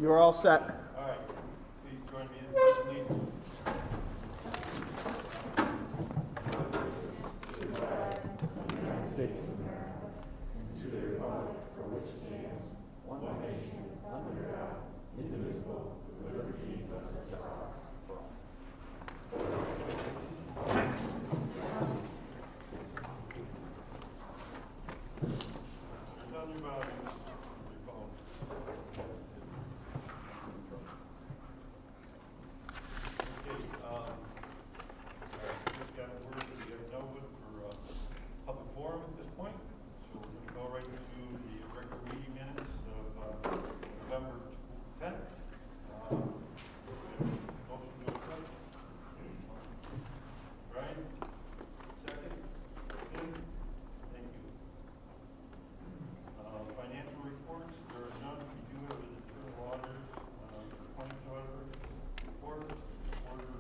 You're all set. All right, please join me in the pledge of allegiance. United States of America, to the republic for which it stands, one nation, under God, indivisible, with liberty and justice for all. Turn down your volume on your phone. Okay, all right, just got word that we have no one for public forum at this point, so we're going to go right to the regular meeting minutes of November 10th. Motion to accept. Brian, second. Tim, thank you. Financial reports, there are none. We do have an internal auditors, claims auditor report, order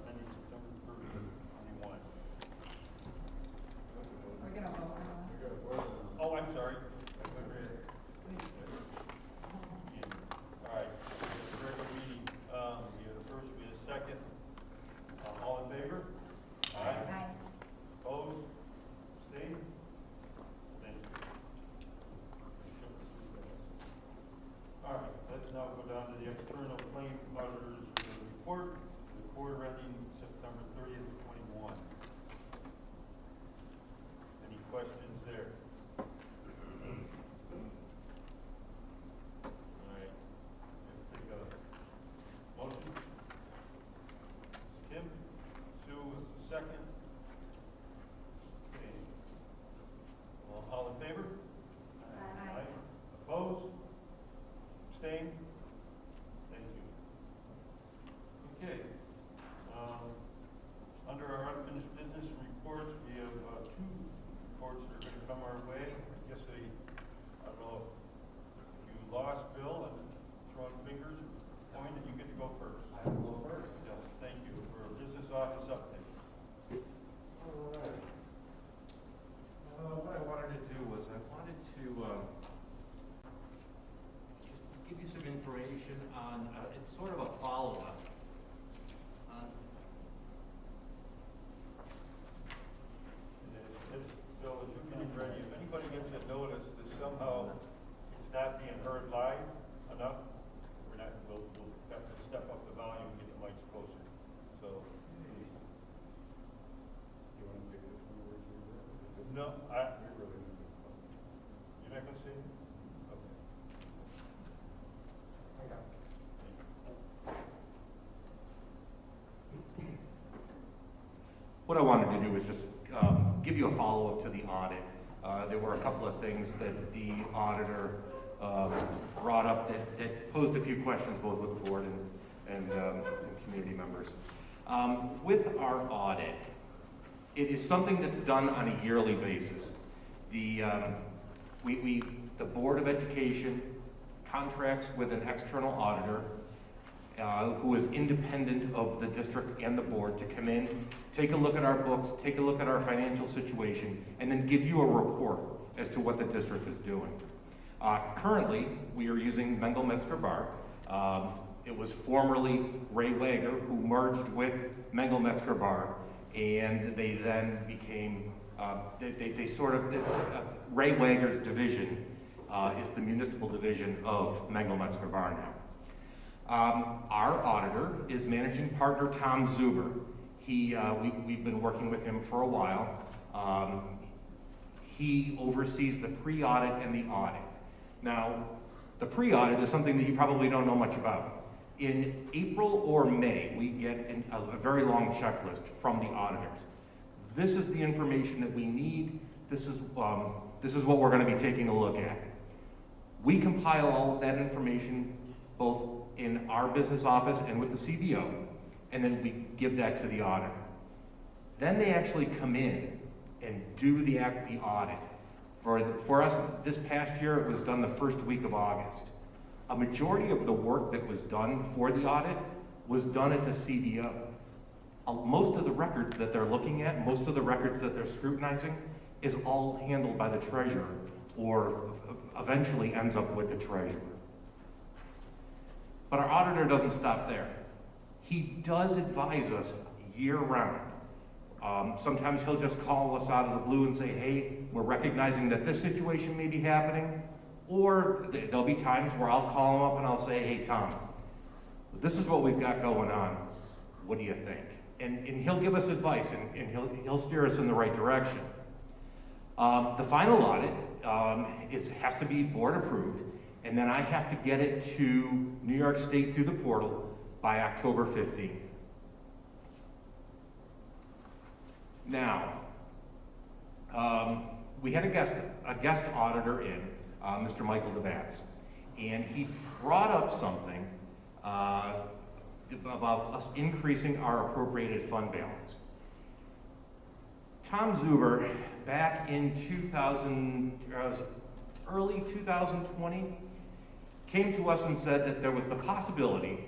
ending September 30th, 21. We're going to vote on that. Oh, I'm sorry. All right, regular meeting, we had a first, we had a second. All in favor? Aye. Opposed? Abstained? Thank you. All right, let's now go down to the external claim auditor's report, the quarter ending September 30th, 21. Any questions there? All right, let's take a motion. Kim, Sue is the second. Okay. All in favor? Aye. Opposed? Abstained? Thank you. Okay. Under our unfinished business reports, we have two reports that are going to come our way. I guess I don't know if you lost Bill and throwing fingers, pointing, you get to go first. I will go first. Yes, thank you for a business office update. All right. What I wanted to do was I wanted to just give you some information on, it's sort of a follow-up. Bill, as you're getting ready, if anybody gets a notice that somehow it's not being heard live enough, we'll have to step up the volume and get the mics closer. So. You want to take this one over to No, you're not going to say it? Okay. I got it. What I wanted to do was just give you a follow-up to the audit. There were a couple of things that the auditor brought up that posed a few questions both with the board and community members. With our audit, it is something that's done on a yearly basis. The Board of Education contracts with an external auditor who is independent of the district and the board to come in, take a look at our books, take a look at our financial situation, and then give you a report as to what the district is doing. Currently, we are using Mengel Metzger Bar. It was formerly Ray Wager, who merged with Mengel Metzger Bar, and they then became, Ray Wager's division is the municipal division of Mengel Metzger Bar now. Our auditor is managing partner Tom Zuber. We've been working with him for a while. He oversees the pre-audit and the audit. Now, the pre-audit is something that you probably don't know much about. In April or May, we get a very long checklist from the auditors. This is the information that we need. This is what we're going to be taking a look at. We compile all of that information both in our business office and with the CBO, and then we give that to the auditor. Then they actually come in and do the audit. For us, this past year, it was done the first week of August. A majority of the work that was done for the audit was done at the CBO. Most of the records that they're looking at, most of the records that they're scrutinizing, is all handled by the treasurer, or eventually ends up with the treasurer. auditor doesn't stop there. He does advise us year-round. Sometimes he'll just call us out of the blue and say, hey, we're recognizing that this situation may be happening. Or there'll be times where I'll call him up and I'll say, hey, Tom, this is what we've got going on. What do you think? And he'll give us advice, and he'll steer us in the right direction. The final audit has to be board approved, and then I have to get it to New York State through the portal by October 15th. Now, we had a guest auditor in, Mr. Michael DeBatz, and he brought up something about us increasing our appropriated fund balance. Tom Zuber, back in early 2020, came to us and said that there was the possibility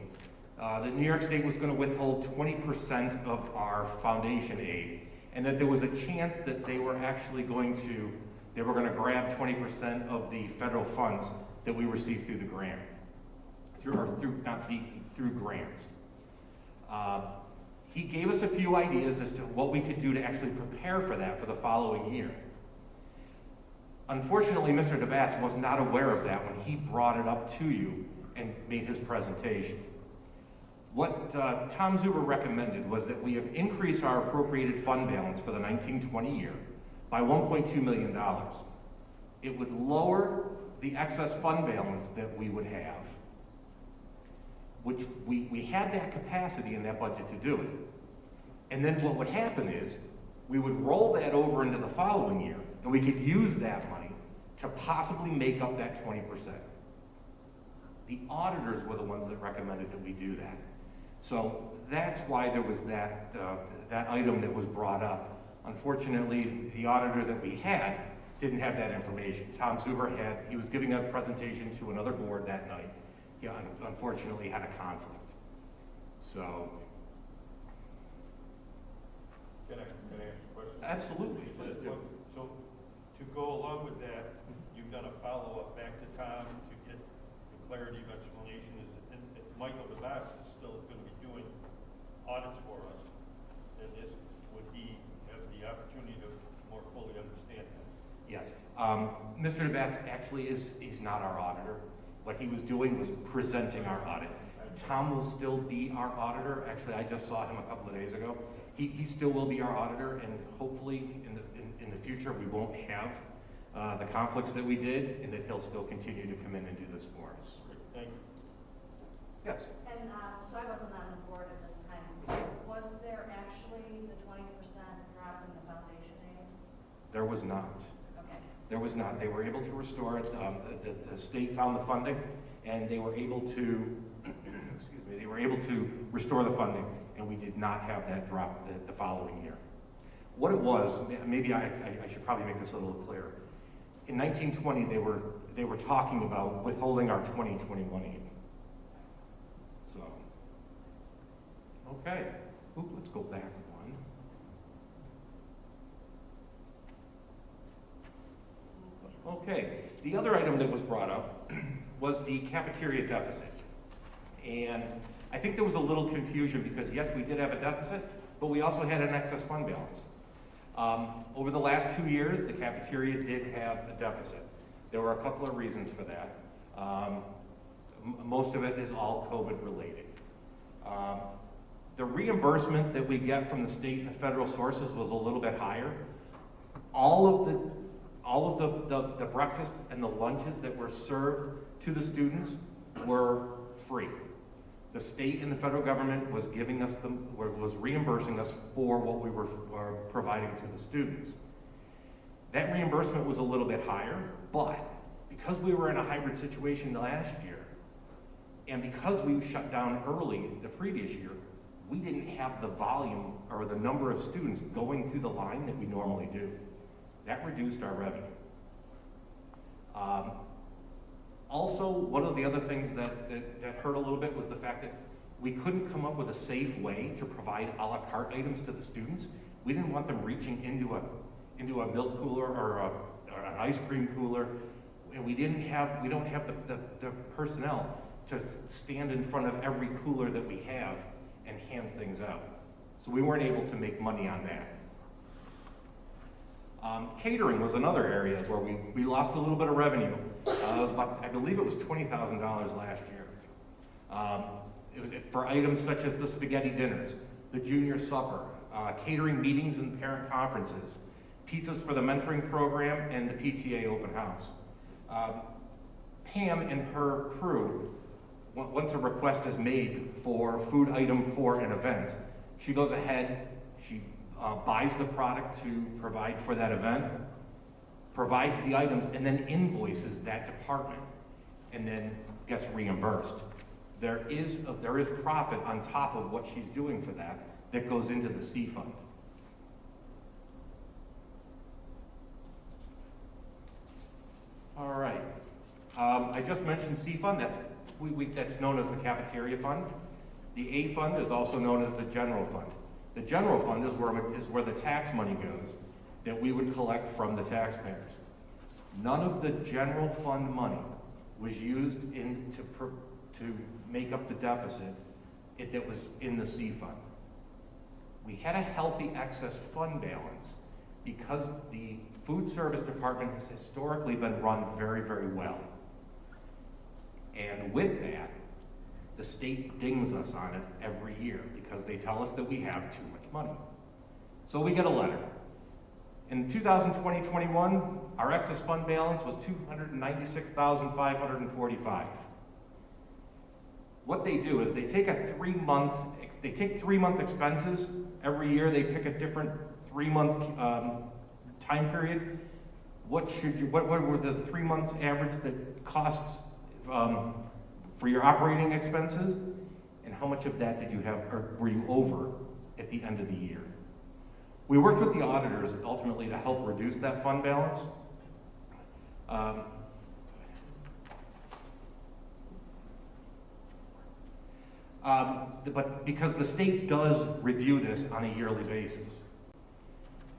that New York State was going to withhold 20% of our foundation aid, and that there was a chance that they were actually going to grab 20% of the federal funds that we received through the grant, through grants. He gave us a few ideas as to what we could do to actually prepare for that for the following year. Unfortunately, Mr. DeBatz was not aware of that when he brought it up to you and made his presentation. What Tom Zuber recommended was that we have increased our appropriated fund balance for the 1920 year by $1.2 million. It would lower the excess fund balance that we would have, which we had that capacity in that budget to do it. And then what would happen is we would roll that over into the following year, and we could use that money to possibly make up that 20%. The auditors were the ones that recommended that we do that. So that's why there was that item that was brought up. Unfortunately, the auditor that we had didn't have that information. Tom Zuber he was giving a presentation to another board that night. He unfortunately had a conflict. So. Can I ask a question? Absolutely. So to go along with that, you've done a follow-up back to Tom to get the clarity of explanation. And if Michael DeBatz is still going to be doing audits for us, then would he have the opportunity to more fully understand that? Yes. Mr. DeBatz actually he's not our auditor. What he was doing was presenting our audit. Tom will still be our auditor. Actually, I just saw him a couple of days ago. He still will be our auditor, and hopefully in the future we won't have the conflicts that we did, and that he'll still continue to come in and do this for us. Great. Thank you. Yes. And so I wasn't on the board at this time. Was there actually the 20% drop in the foundation aid? There was not. Okay. There was not. They were able to restore it. The state found the funding, and they were able to, excuse me, they were able to restore the funding, and we did not have that drop the following year. What it was, maybe I should probably make this a little clearer. In 1920, they were talking about withholding our 2021 aid. So, okay. Let's go back one. Okay, the other item that was brought up was the cafeteria deficit. And I think there was a little confusion because yes, we did have a deficit, but we also had an excess fund balance. Over the last 2 years, the cafeteria did have a deficit. There were a couple of reasons for that. Most of it is all COVID related. The reimbursement that we get from the state and the federal sources was a little bit higher. All of the breakfast and the lunches that were served to the students were free. The state and the federal government was was reimbursing us for what we were providing to the students. That reimbursement was a little bit higher, but because we were in a hybrid situation last year, and because we shut down early the previous year, we didn't have the volume or the number of students going through the line that we normally do. That reduced our revenue. Also, one of the other things that hurt a little bit was the fact that we couldn't come up with a safe way to provide a la carte items to the students. We didn't want them reaching into a milk cooler or an ice cream cooler, and we don't have the personnel to stand in front of every cooler that we have and hand things out. So we weren't able to make money on that. Catering was another area where we lost a little bit of revenue. It was about, I believe it was $20,000 last year. For items such as the spaghetti dinners, the junior supper, catering meetings and parent conferences, pizzas for the mentoring program, and the PTA open house. Pam and her crew, once a request is made for food item for an event, she goes ahead, she buys the product to provide for that event, provides the items, and then invoices that department, and then gets reimbursed. There is profit on top of what she's doing for that goes into the C fund. All right. I just mentioned C fund. That's known as the cafeteria fund. The A fund is also known as the general fund. The general fund is where the tax money goes that we would collect from the taxpayers. None of the general fund money was used to make up the deficit that was in the C fund. We had a healthy excess fund balance because the food service department has historically been run very, very well. And with that, the state dings us on it every year because they tell us that we have too much money. So we get a letter. In 2020-21, our excess fund balance was $296,545. What they do is they take three-month expenses every year. They pick a different 3-month time period. What were the 3 months average that costs for your operating expenses, and how much of that did you have, or were you over at the end of the year? We worked with the auditors ultimately to help reduce that fund balance. But because the state does review this on a yearly basis.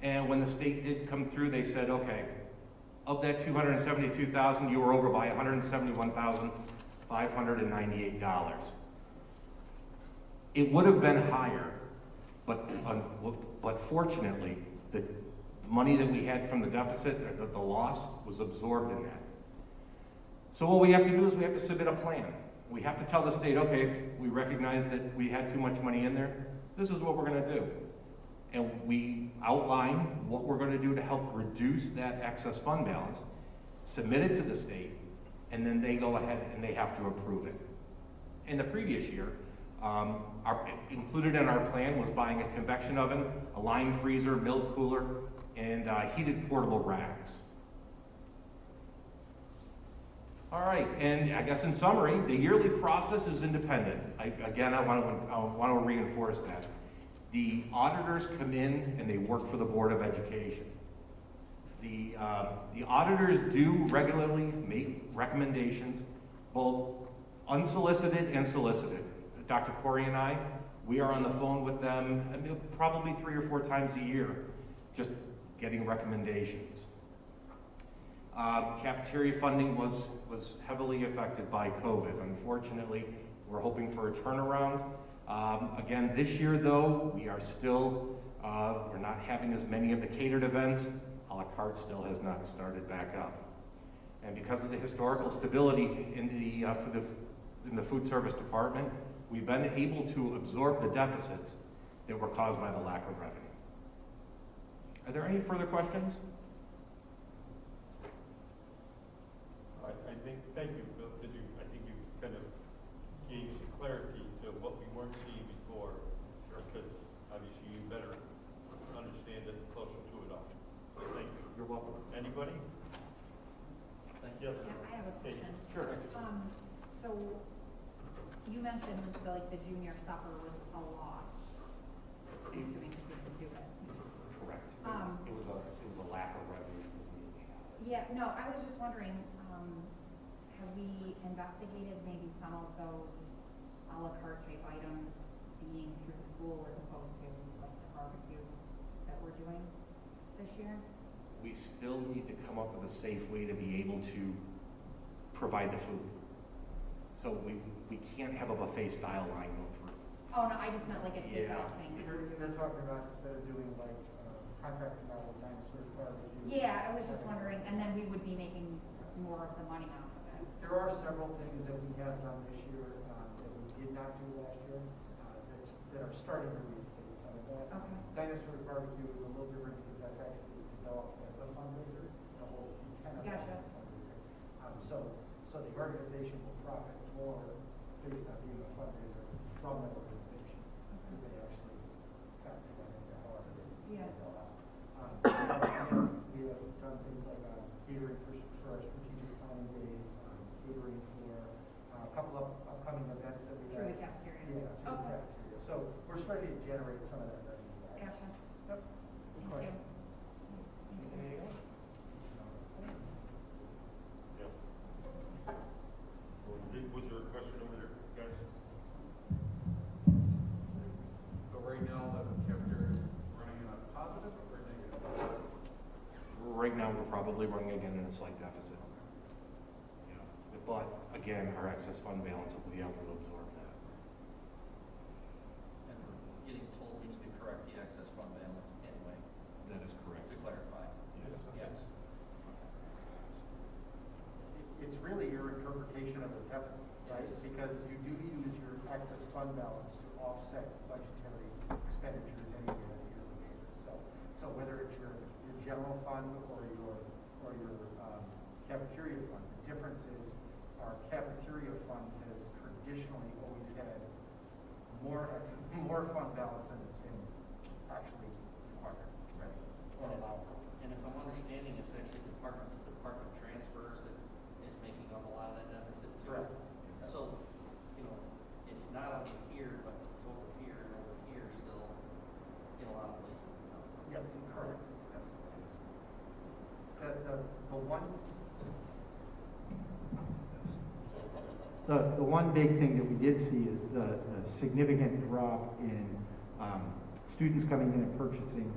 And when the state did come through, they said, okay, of that $272,000, you were over by $171,598. It would have been higher, but fortunately, the money that we had from the deficit, the loss, was absorbed in that. So what we have to do is we have to submit a plan. We have to tell the state, okay, we recognize that we had too much money in there. This is what we're going to do. And we outline what we're going to do to help reduce that excess fund balance, submit it to the state, and then they go ahead and they have to approve it. In the previous year, included in our plan was buying a convection oven, a line freezer, milk cooler, and heated portable racks. All right, and I guess in summary, the yearly process is independent. I want to reinforce that. The auditors come in and they work for the Board of Education. The auditors do regularly make recommendations, both unsolicited and solicited. Dr. Corey and I, we are on the phone with them probably 3 or 4 times a year, just getting recommendations. Cafeteria funding was heavily affected by COVID. Unfortunately, we're hoping for a turnaround. Again, this year though, we are still, we're not having as many of the catered events. A la carte still has not started back up. And because of the historical stability in the food service department, we've been able to absorb the deficits that were caused by the lack of revenue. Are there any further questions? Thank you, Bill, because I think you kind of gave some clarity to what we weren't seeing before, because obviously you better understand it closer to it all. So thank you. You're welcome. Anybody? Thank you. Yeah, I have a question. Sure. So you mentioned the junior supper was a loss. I'm assuming you didn't do it. Correct. It was a lack of revenue. Yeah, no, I was just wondering, have we investigated maybe some of those a la carte type items being through the school as opposed to like the barbecue that we're doing this year? We still need to come up with a safe way to be able to provide the food. So So we can't have a buffet style line go through. Oh, no, I just meant like a Yeah. takeout thing. They're talking about instead of doing like contracting out with dinosaur barbecue. Yeah, I was just wondering, and then we would be making more of the money off of it. There are several things that we have done this year that we did not do last year that are starting to reinstate some of that. Okay. Dinosaur barbecue is a little different because that's actually developed as a fundraiser. The whole intent of that Gotcha. is a fundraiser. So the organization will profit more based on being a fundraiser from the organization because they actually factor that into however they Yeah. go out. We have done things like catering for our strategic planning days, catering for a couple of upcoming events that we Through have. the cafeteria. Yeah, through the Okay. cafeteria. So we're starting to generate some of that revenue back. Gotcha. Yep. Good Thank question. you. Anything else? Yeah. Was there a question over there, guys? So right now, the cafeteria is running in a positive or negative? Right now, we're probably running again in a slight deficit. Yeah. But again, our excess fund balance will be able to absorb that. And we're getting told we need to correct the excess fund balance anyway, That is correct. to clarify. Yes. Yes. It's really your interpretation of the deficit, right? It is. Because you do use your excess fund balance to offset budgetary expenditures any yearly basis. So whether it's your general fund or your cafeteria fund, the difference is our cafeteria fund has traditionally always had more fund balance than actually required, right? Or allowed. And if I'm understanding, it's actually department to department transfers that is making up a lot of that deficit too. Correct. So, it's not over here, but it's over here and over here still in a lot of places it sounds like. Yes, correct. The one. The one big thing that we did see is the significant drop in students coming in and purchasing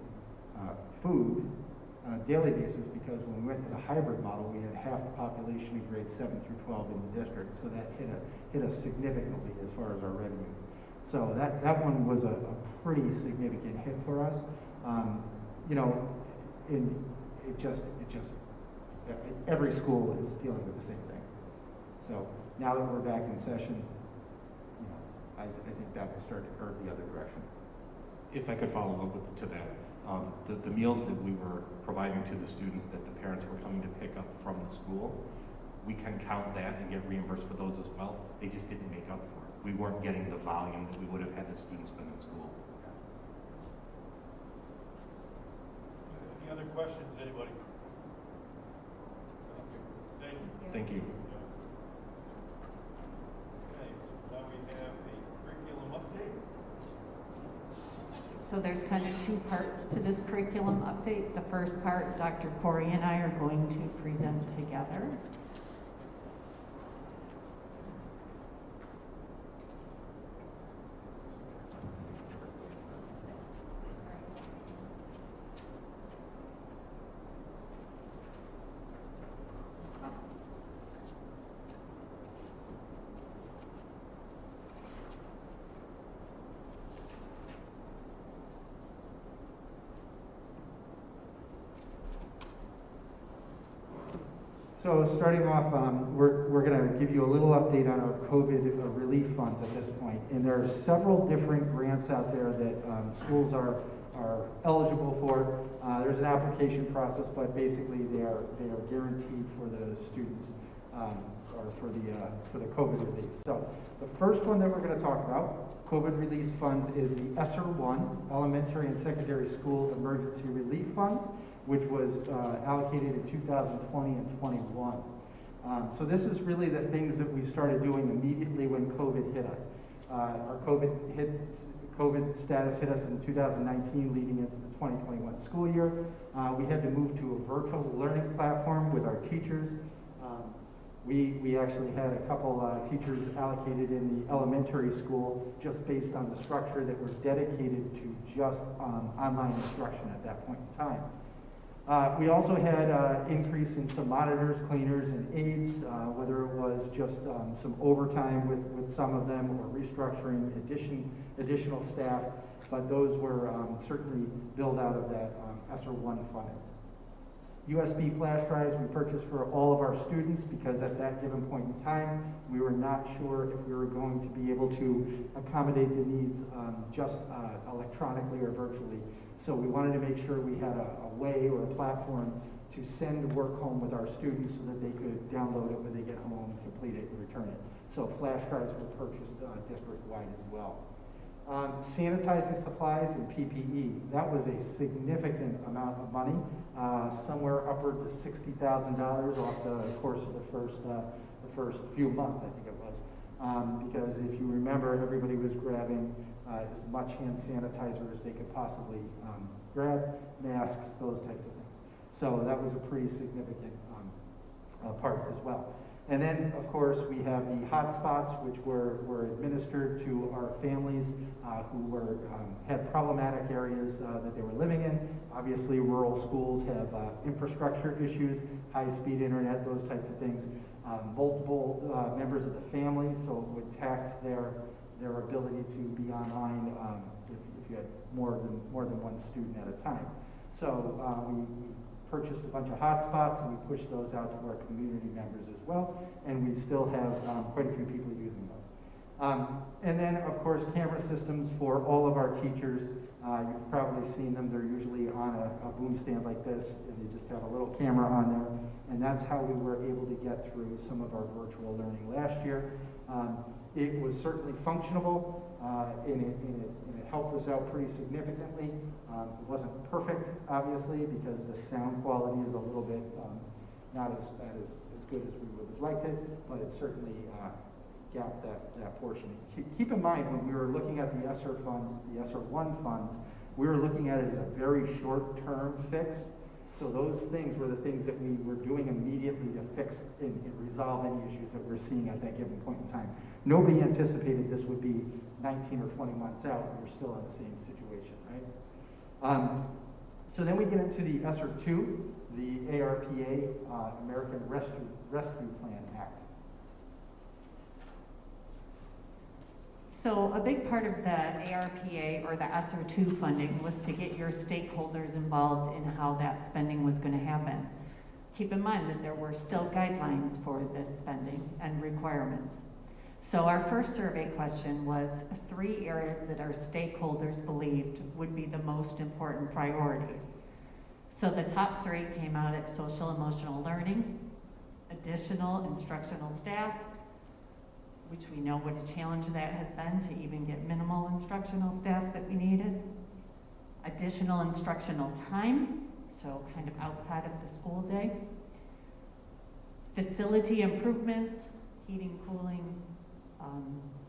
food on a daily basis because when we went to the hybrid model, we had half the population in grades 7 through 12 in the district, so that hit us significantly as far as our revenues. So that one was a pretty significant hit for us. Every school is dealing with the same thing. So now that we're back in session, I think that will start to curve the other direction. If I could follow up to that, the meals that we were providing to the students that the parents were coming to pick up from the school, we can count that and get reimbursed for those as well. They just didn't make up for it. We weren't getting the volume that we would have had the students been in school. Any other questions, anybody? Thank you. Thank you. Okay, so now we have a curriculum update. So there's kind of two parts to this curriculum update. The first part, Dr. Corey and I are going to present together. So starting off, we're going to give you a little update on our COVID relief funds at this point. And there are several different grants out there that schools are eligible for. There's an application process, but basically they are guaranteed for the students or for the COVID relief. So the first one that we're going to talk about, COVID Relief Fund, is the ESSER 1, Elementary and Secondary School Emergency Relief Funds, which was allocated in 2020 and 21. So this is really the things that we started doing immediately when COVID hit us. Our COVID status hit us in 2019, leading into the 2021 school year. We had to move to a virtual learning platform with our teachers. We actually had a couple teachers allocated in the elementary school just based on the structure that were dedicated to just online instruction at that point in time. We also had increase in some monitors, cleaners, and aides, whether it was just some overtime with some of them or restructuring additional staff, but those were certainly billed out of that ESSER 1 funding. USB flash drives we purchased for all of our students because at that given point in time, we were not sure if we were going to be able to accommodate the needs just electronically or virtually. So we wanted to make sure we had a way or a platform to send work home with our students so that they could download it when they get home, complete it, and return it. So flash drives were purchased district-wide as well. Sanitizing supplies and PPE, that was a significant amount of money, somewhere upward to $60,000 off the course of the first few months, I think it was. Because if you remember, everybody was grabbing as much hand sanitizer as they could possibly grab, masks, those types of things. So that was a pretty significant part as well. And then, of course, we have the hotspots, which were administered to our families who had problematic areas that they were living in. Obviously, rural schools have infrastructure issues, high-speed internet, those types of things. Multiple members of the family, so it would tax their ability to be online if you had more than one student at a time. So we purchased a bunch of hotspots and we pushed those out to our community members as well, and we still have quite a few people using those. And then, of course, camera systems for all of our teachers. You've probably seen them. They're usually on a boom stand like this, and they just have a little camera on there, and that's how we were able to get through some of our virtual learning last year. It was certainly functional, and it helped us out pretty significantly. It wasn't perfect, obviously, because the sound quality is a little bit not as good as we would have liked it, but it certainly gapped that portion. Keep in mind, when we were looking at the ESSER funds, the ESSER 1 funds, we were looking at it as a very short-term fix. So those things were the things that we were doing immediately to fix and resolve any issues that we're seeing at that given point in time. Nobody anticipated this would be 19 or 20 months out, and we're still in the same situation, right? So then we get into the ESSER 2, the ARPA, American Rescue Plan Act. So a big part of the ARPA or the ESSER 2 funding was to get your stakeholders involved in how that spending was going to happen. Keep in mind that there were still guidelines for this spending and requirements. So our first survey question was 3 areas that our stakeholders believed would be the most important priorities. So the top 3 came out at social emotional learning, additional instructional staff, which we know what a challenge that has been to even get minimal instructional staff that we needed. Additional instructional time, so kind of outside of the school day. Facility improvements, heating, cooling,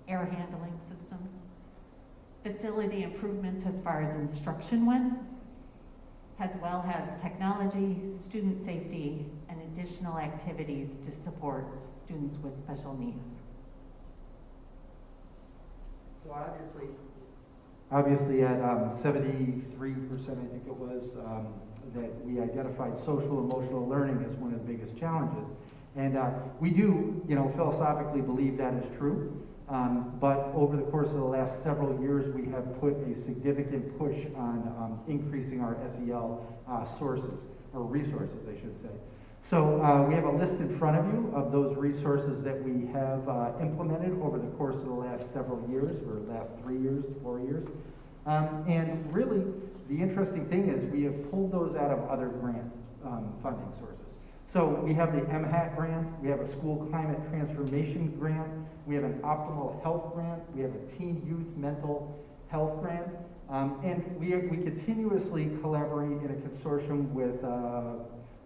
air handling systems. Facility improvements as far as instruction went, as well as technology, student safety, and additional activities to support students with special needs. So obviously at 73%, I think it was, that we identified social emotional learning as one of the biggest challenges. And we do, philosophically believe that is true. But over the course of the last several years, we have put a significant push on increasing our SEL sources, or resources, I should say. So we have a list in front of you of those resources that we have implemented over the course of the last several years, or last 3 years, 4 years. And really, the interesting thing is we have pulled those out of other grant funding sources. So we have the MHAT grant, we have a school climate transformation grant, we have an optimal health grant, we have a teen youth mental health grant, and we continuously collaborate in a consortium with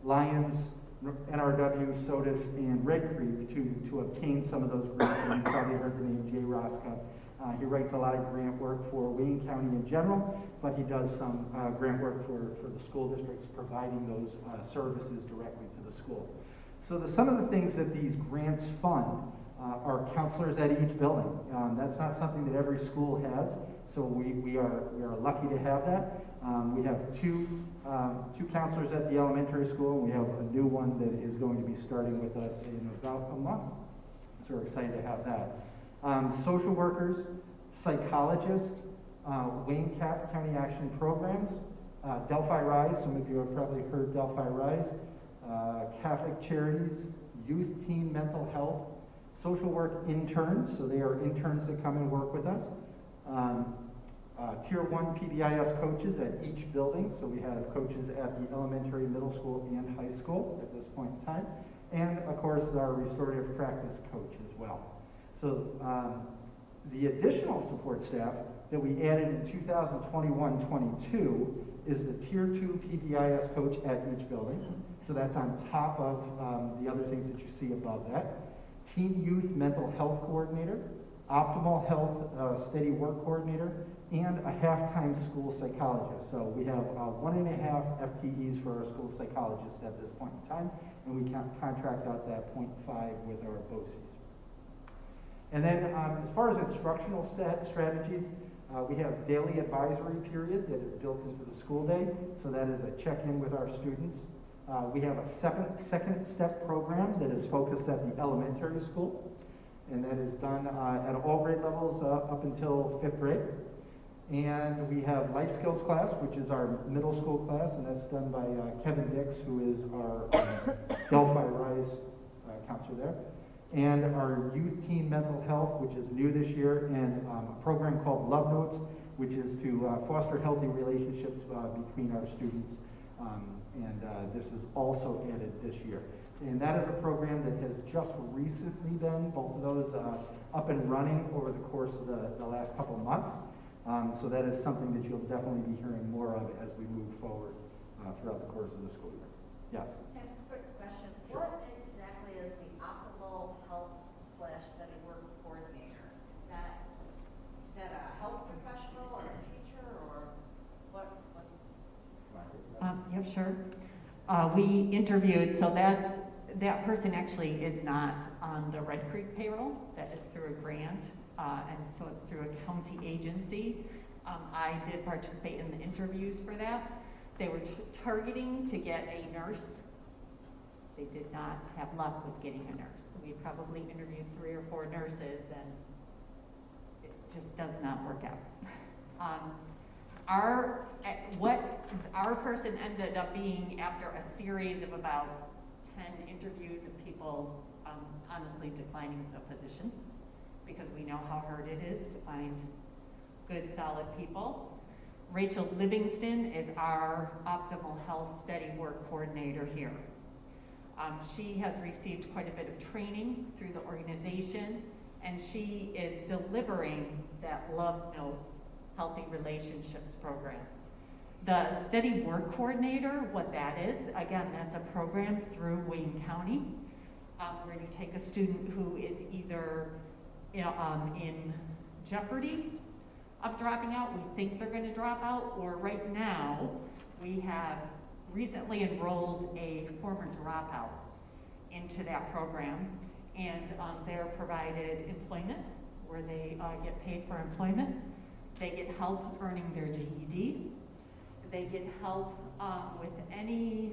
Lions, NRW, SOTUS, and Red Creek to obtain some of those grants. And you probably heard the name Jay Rosca. He writes a lot of grant work for Wayne County in general, but he does some grant work for the school districts, providing those services directly to the school. So some of the things that these grants fund are counselors at each building. That's not something that every school has. So we are lucky to have that. We have two counselors at the elementary school, and we have a new one that is going to be starting with us in about a month. So we're excited to have that. Social workers, psychologists, Wayne County Action Programs, Delphi Rise, some of you have probably heard Delphi Rise, Catholic Charities, Youth Teen Mental Health, social work interns, so they are interns that come and work with us. Tier 1 PBIS coaches at each building, so we have coaches at the elementary, middle school, and high school at this point in time. And of course, our restorative practice coach as well. So the additional support staff that we added in 2021-22 is the Tier 2 PBIS coach at each building. So that's on top of the other things that you see above that. Teen Youth Mental Health Coordinator, Optimal Health Steady Work Coordinator, and a half-time school psychologist. So we have 1.5 FTEs for our school psychologist at this point in time, and we can contract out that 0.5 with our BOCES. And then as far as instructional strategies, we have daily advisory period that is built into the school day. So that is a check-in with our students. We have a second step program that is focused at the elementary school, and that is done at all grade levels up until 5th grade. And we have life skills class, which is our middle school class, and that's done by Kevin Dix, who is our Delphi Rise counselor there. And our youth teen mental health, which is new this year, and a program called Love Notes, which is to foster healthy relationships between our students. This is also added this year. And that is a program that has just recently been, both of those, up and running over the course of the last couple of months. So that is something that you'll definitely be hearing more of as we move forward throughout the course of the school year. Yes? Just a quick question. Sure. What exactly is the optimal health/study work coordinator? Is that a health professional or a teacher or what? Yep, sure. We interviewed, so that person actually is not on the Red Creek payroll. That is through a grant, and so it's through a county agency. I did participate in the interviews for that. They were targeting to get a nurse. They did not have luck with getting a nurse. We probably interviewed 3 or 4 nurses, and it just does not work out. What our person ended up being after a series of about 10 interviews of people honestly declining the position, because we know how hard it is to find good, solid people. Rachel Livingston is our Optimal Health Steady Work Coordinator here. She has received quite a bit of training through the organization, and she is delivering that Love Notes Healthy Relationships program. The Steady Work Coordinator, what that is, again, that's a program through Wayne County where you take a student who is either in jeopardy of dropping out, we think they're going to drop out, or right now we have recently enrolled a former dropout into that program, and they're provided employment where they get paid for employment. They get help earning their GED. They get help with any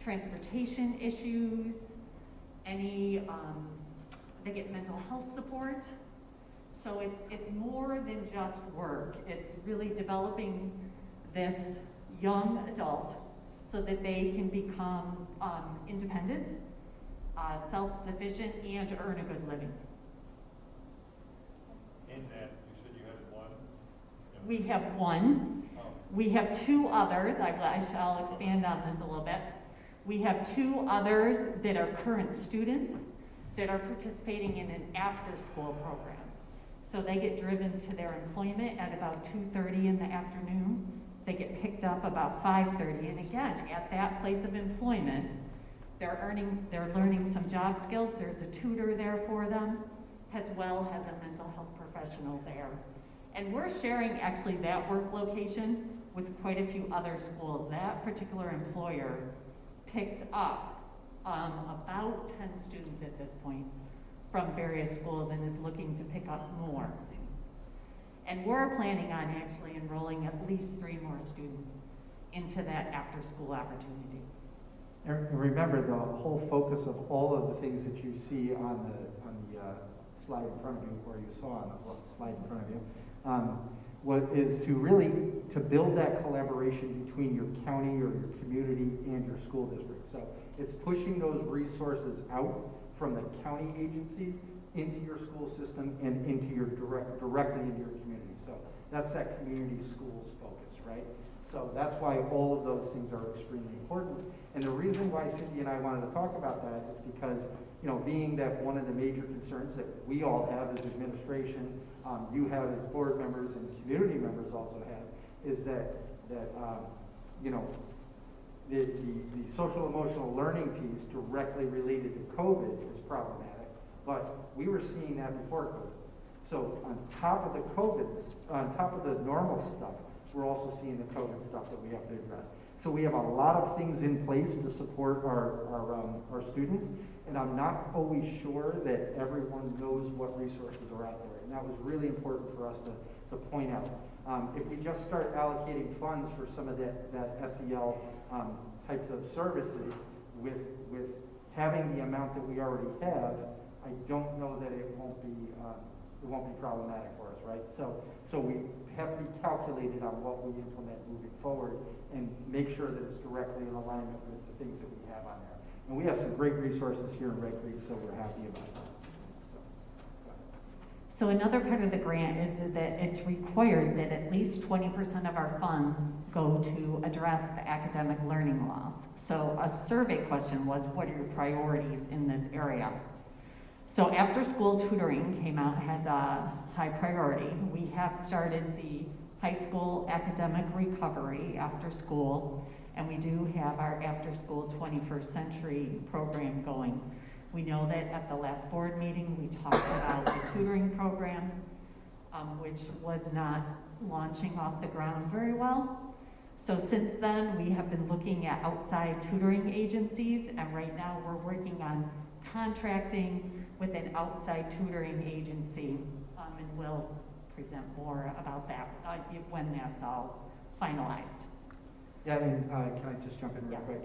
transportation issues, they get mental health support. So it's more than just work. It's really developing this young adult so that they can become independent, self-sufficient, and earn a good living. In that, you said you had one? We have one. We have 2 others. I shall expand on this a little bit. We have 2 others that are current students that are participating in an after-school program. So they get driven to their employment at about 2:30 in the afternoon. They get picked up about 5:30. And again, at that place of employment, they're learning some job skills. There's a tutor there for them, as well as a mental health professional there. And we're sharing actually that work location with quite a few other schools. That particular employer picked up about 10 students at this point from various schools and is looking to pick up more. And we're planning on actually enrolling at least 3 more students into that after-school opportunity. And remember, the whole focus of all of the things that you see on the slide in front of you, or you saw on the slide in front of you, what is to really to build that collaboration between your county or your community and your school district. So it's pushing those resources out from the county agencies into your school system and into your directly into your community. So that's that community schools focus, right? So that's why all of those things are extremely important. And the reason why Cindy and I wanted to talk about that is because, you know, being that one of the major concerns that we all have as administration, you have as board members and community members also have, is that you know, the social emotional learning piece directly related to COVID is problematic, but we were seeing that before COVID. So on top of the on top of the normal stuff, we're also seeing the COVID stuff that we have to address. So we have a lot of things in place to support our students, and I'm not always sure that everyone knows what resources are out there. And that was really important for us to point out. If we just start allocating funds for some of that SEL types of services with having the amount that we already have, I don't know that it won't be problematic for us, right? So we have to be calculated on what we implement moving forward and make sure that it's directly in alignment with the things that we have on there. And we have some great resources here in Red Creek, so we're happy about that. So another part of the grant is that it's required that at least 20% of our funds go to address the academic learning loss. So a survey question was, what are your priorities in this area? So after school tutoring came out as a high priority. We have started the high school academic recovery after school, and we do have our after school 21st century program going. We know that at the last board meeting, we talked about the tutoring program, which was not launching off the ground very well. So since then, we have been looking at outside tutoring agencies, and right now we're working on contracting with an outside tutoring agency, and we'll present more about that when that's all finalized. Yeah, and can I just jump in real quick?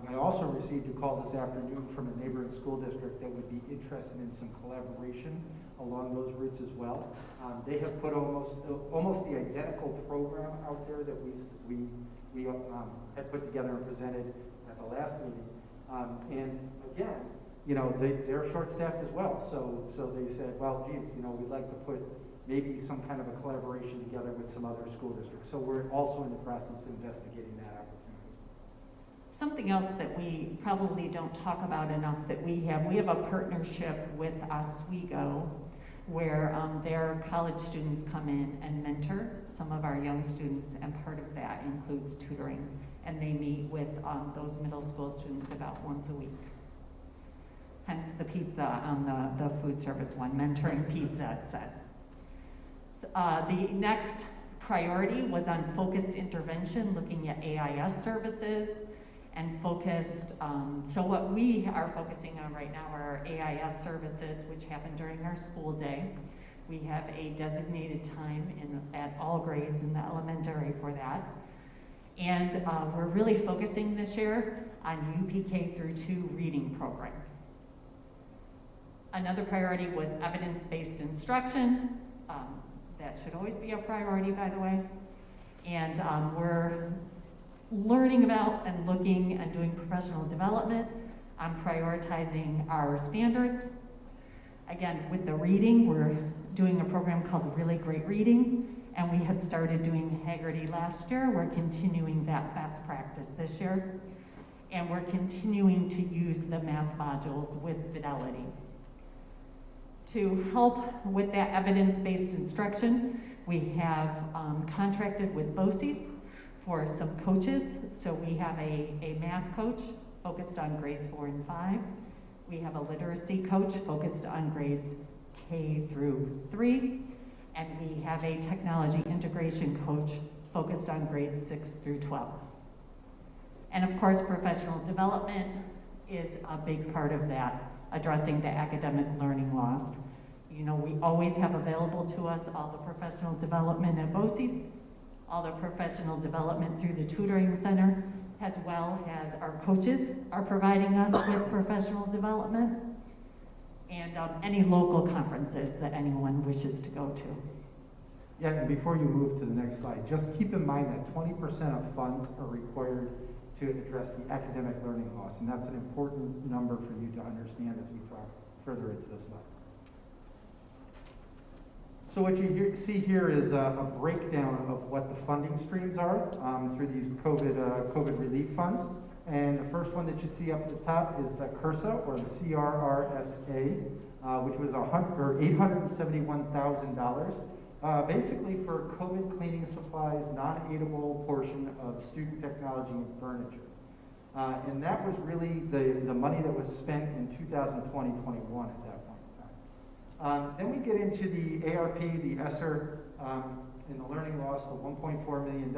I also received a call this afternoon from a neighboring school district that would be interested in some collaboration along those routes as well. They have put almost the identical program out there that we had put together and presented at the last meeting. And again, you know, they're short-staffed as well. So they said, well, geez, you know, we'd like to put maybe some kind of a collaboration together with some other school districts. So we're also in the process of investigating that opportunity. Something else that we probably don't talk about enough that we have a partnership with Oswego where their college students come in and mentor some of our young students, and part of that includes tutoring. And they meet with those middle school students about once a week. Hence the pizza on the food service one, mentoring pizza, it said. The next priority was on focused intervention, looking at AIS services and focused, so what we are focusing on right now are our AIS services, which happen during our school day. We have a designated time at all grades in the elementary for that. And we're really focusing this year on UPK through 2 reading program. Another priority was evidence-based instruction. That should always be a priority, by the way. And we're learning about and looking and doing professional development on prioritizing our standards. Again, with the reading, we're doing a program called Really Great Reading, and we had started doing Haggerty last year. We're continuing that best practice this year, and we're continuing to use the math modules with Fidelity. To help with that evidence-based instruction, we have contracted with BOCES for some coaches. So we have a math coach focused on grades 4 and 5. We have a literacy coach focused on grades K through 3. And we have a technology integration coach focused on grades 6 through 12. And of course, professional development is a big part of that, addressing the academic learning loss. You know, we always have available to us all the professional development at BOCES, all the professional development through the tutoring center, as well as our coaches are providing us with professional development, and any local conferences that anyone wishes to go to. Yeah, and before you move to the next slide, just keep in mind that 20% of funds are required to address the academic learning loss, and that's an important number for you to understand as we talk further into the slide. So what you see here is a breakdown of what the funding streams are through these COVID relief funds. And the first one that you see up at the top is the CRRSA, or the CRRSA, which was $871,000, basically for COVID cleaning supplies, non-aidable portion of student technology and furniture. And that was really the money that was spent in 2020-21 at that point in time. Then we get into the ARP, the ESSER, in the learning loss, the $1.4 million,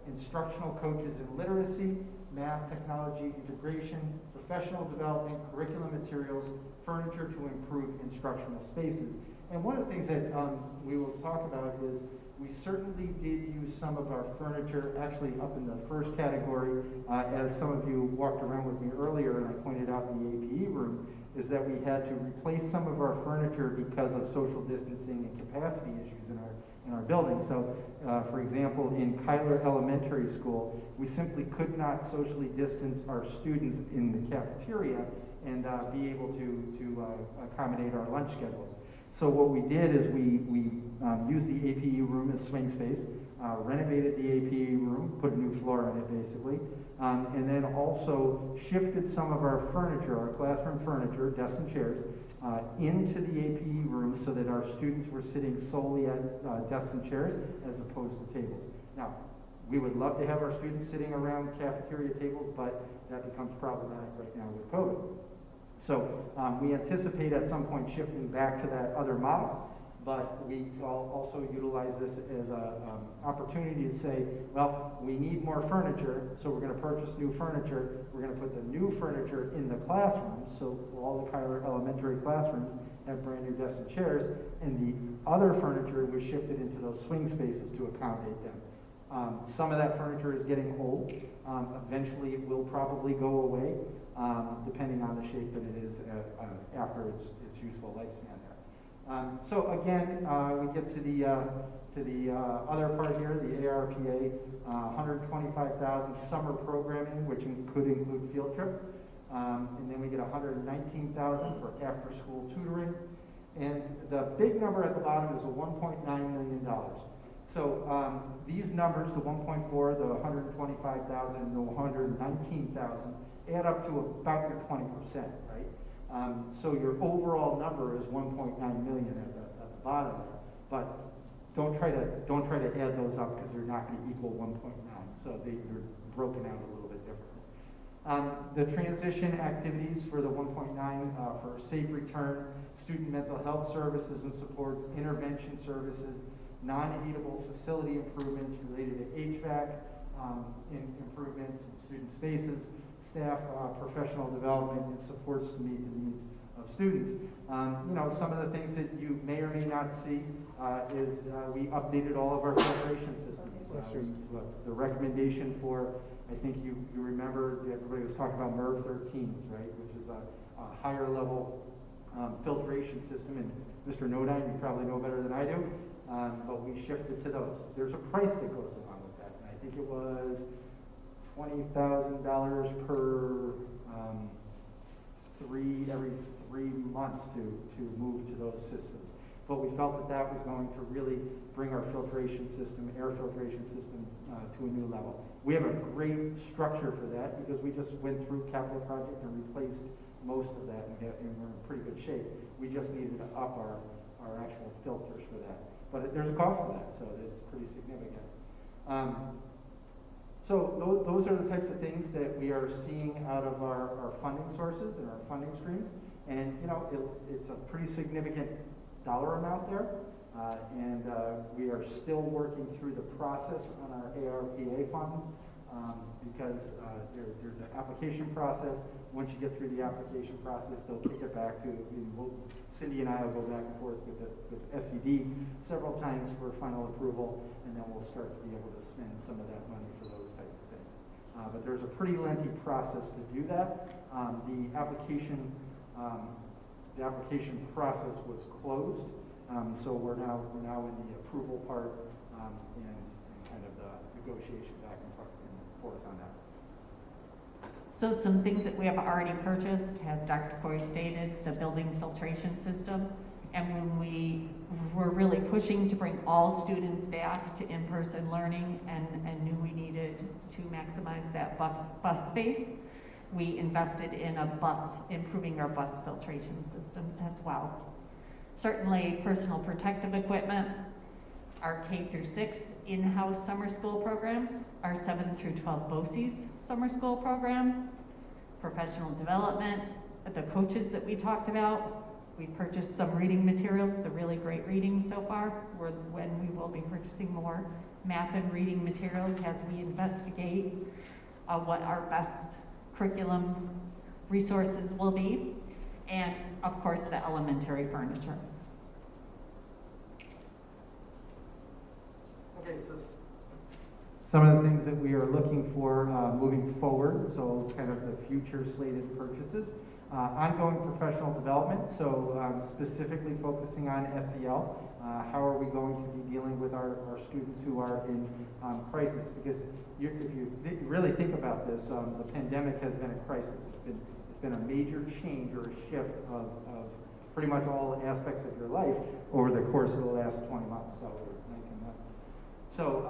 instructional coaches in literacy, math, technology, integration, professional development, curriculum materials, furniture to improve instructional spaces. And one of the things that we will talk about is we certainly did use some of our furniture, actually up in the first category, as some of you walked around with me earlier, and I pointed out in the APE room, is that we had to replace some of our furniture because of social distancing and capacity issues in our building. So, for example, in Kyler Elementary School, we simply could not socially distance our students in the cafeteria and be able to accommodate our lunch schedules. So what we did is we used the APE room as swing space, renovated the APE room, put a new floor in it basically, and then also shifted some of our furniture, our classroom furniture, desks and chairs, into the APE room so that our students were sitting solely at desks and chairs as opposed to tables. Now, we would love to have our students sitting around cafeteria tables, but that becomes problematic right now with COVID. So we anticipate at some point shifting back to that other model, but we also utilize this as an opportunity to say, well, we need more furniture, so we're going to purchase new furniture. We're going to put the new furniture in the classrooms, so all the Kyler Elementary classrooms have brand new desks and chairs, and the other furniture was shifted into those swing spaces to accommodate them. Some of that furniture is getting old. Eventually it will probably go away, depending on the shape that it is after its useful lifespan there. So again, we get to the other part here, the ARPA, 125,000 summer programming, which could include field trips. And then we get 119,000 for after-school tutoring. And the big number at the bottom is a $1.9 million. So these numbers, the 1.4, the 125,000, and the 119,000, add up to about your 20%, right? So your overall number is 1.9 million at the bottom there. But don't try to add those up because they're not going to equal 1.9. So they're broken out a little bit differently. The transition activities for the 1.9 for safe return, student mental health services and supports, intervention services, non-heatable facility improvements related to HVAC, improvements in student spaces, staff professional development, and supports to meet the needs of students. You know, some of the things that you may or may not see is we updated all of our filtration systems. The recommendation for, I think you remember, everybody was talking about MERV 13s, right, which is a higher level filtration system. And Mr. Nodine, you probably know better than I do. But we shifted to those. There's a price that goes along with that, and I think it was $20,000 per every 3 months to move to those systems. But we felt that that was going to really bring our filtration system, air filtration system, to a new level. We have a great structure for that because we just went through capital project and replaced most of that, and we're in pretty good shape. We just needed to up our actual filters for that. But there's a cost to that, so it's pretty significant. So those are the types of things that we are seeing out of our funding sources and our funding streams. And, you know, it's a pretty significant dollar amount there. And we are still working through the process on our ARPA funds because there's an application process. Once you get through the application process, they'll kick it back to, Cindy and I will go back and forth with SED several times for final approval, and then we'll start to be able to spend some of that money for those types of things. But there's a pretty lengthy process to do that. The application process was closed, so we're now in the approval part and kind of the negotiation back and forth on that. So some things that we have already purchased, as Dr. Coy stated, the building filtration system. And when we were really pushing to bring all students back to in-person learning and knew we needed to maximize that bus space, we invested in improving our bus filtration systems as well. Certainly personal protective equipment, our K through 6 in-house summer school program, our 7 through 12 BOCES summer school program, professional development, the coaches that we talked about. We purchased some reading materials, the really great reading so far, when we will be purchasing more math and reading materials as we investigate what our best curriculum resources will be, and of course the elementary furniture. Okay, so some of the things that we are looking for moving forward, so kind of the future slated purchases. Ongoing professional development, so specifically focusing on SEL. How are we going to be dealing with our students who are in crisis? Because if you really think about this, the pandemic has been a crisis. It's been a major change or a shift of pretty much all aspects of your life over the course of the last 20 months, so 19 months. So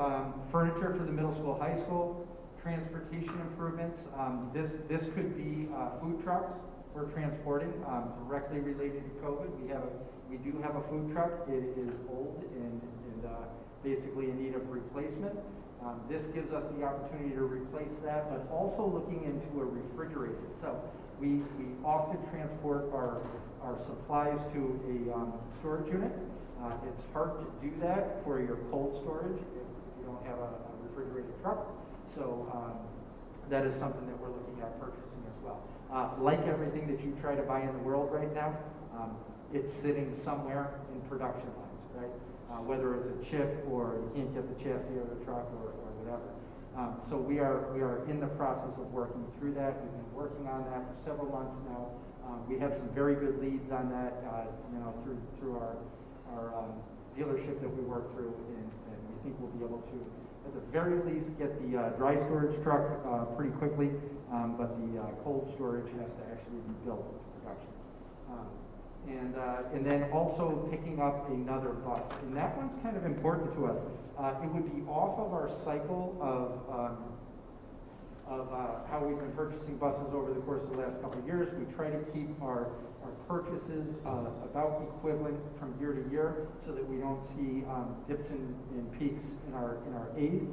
furniture for the middle school, high school, transportation improvements. This could be food trucks we're transporting directly related to COVID. We do have a food truck. It is old and basically in need of replacement. This gives us the opportunity to replace that, but also looking into a refrigerator. So we often transport our supplies to a storage unit. It's hard to do that for your cold storage if you don't have a refrigerated truck. So that is something that we're looking at purchasing as well. Like everything that you try to buy in the world right now, it's sitting somewhere in production lines, right? Whether it's a chip or you can't get the chassis of the truck or whatever. So we are in the process of working through that. We've been working on that for several months now. We have some very good leads on that, through our dealership that we work through, and we think we'll be able to, at the very least, get the dry storage truck pretty quickly, but the cold storage has to actually be built to production. And then also picking up another bus, and that one's kind of important to us. It would be off of our cycle of how we've been purchasing buses over the course of the last couple of years. We try to keep our purchases about equivalent from year to year, so that we don't see dips and peaks in our aid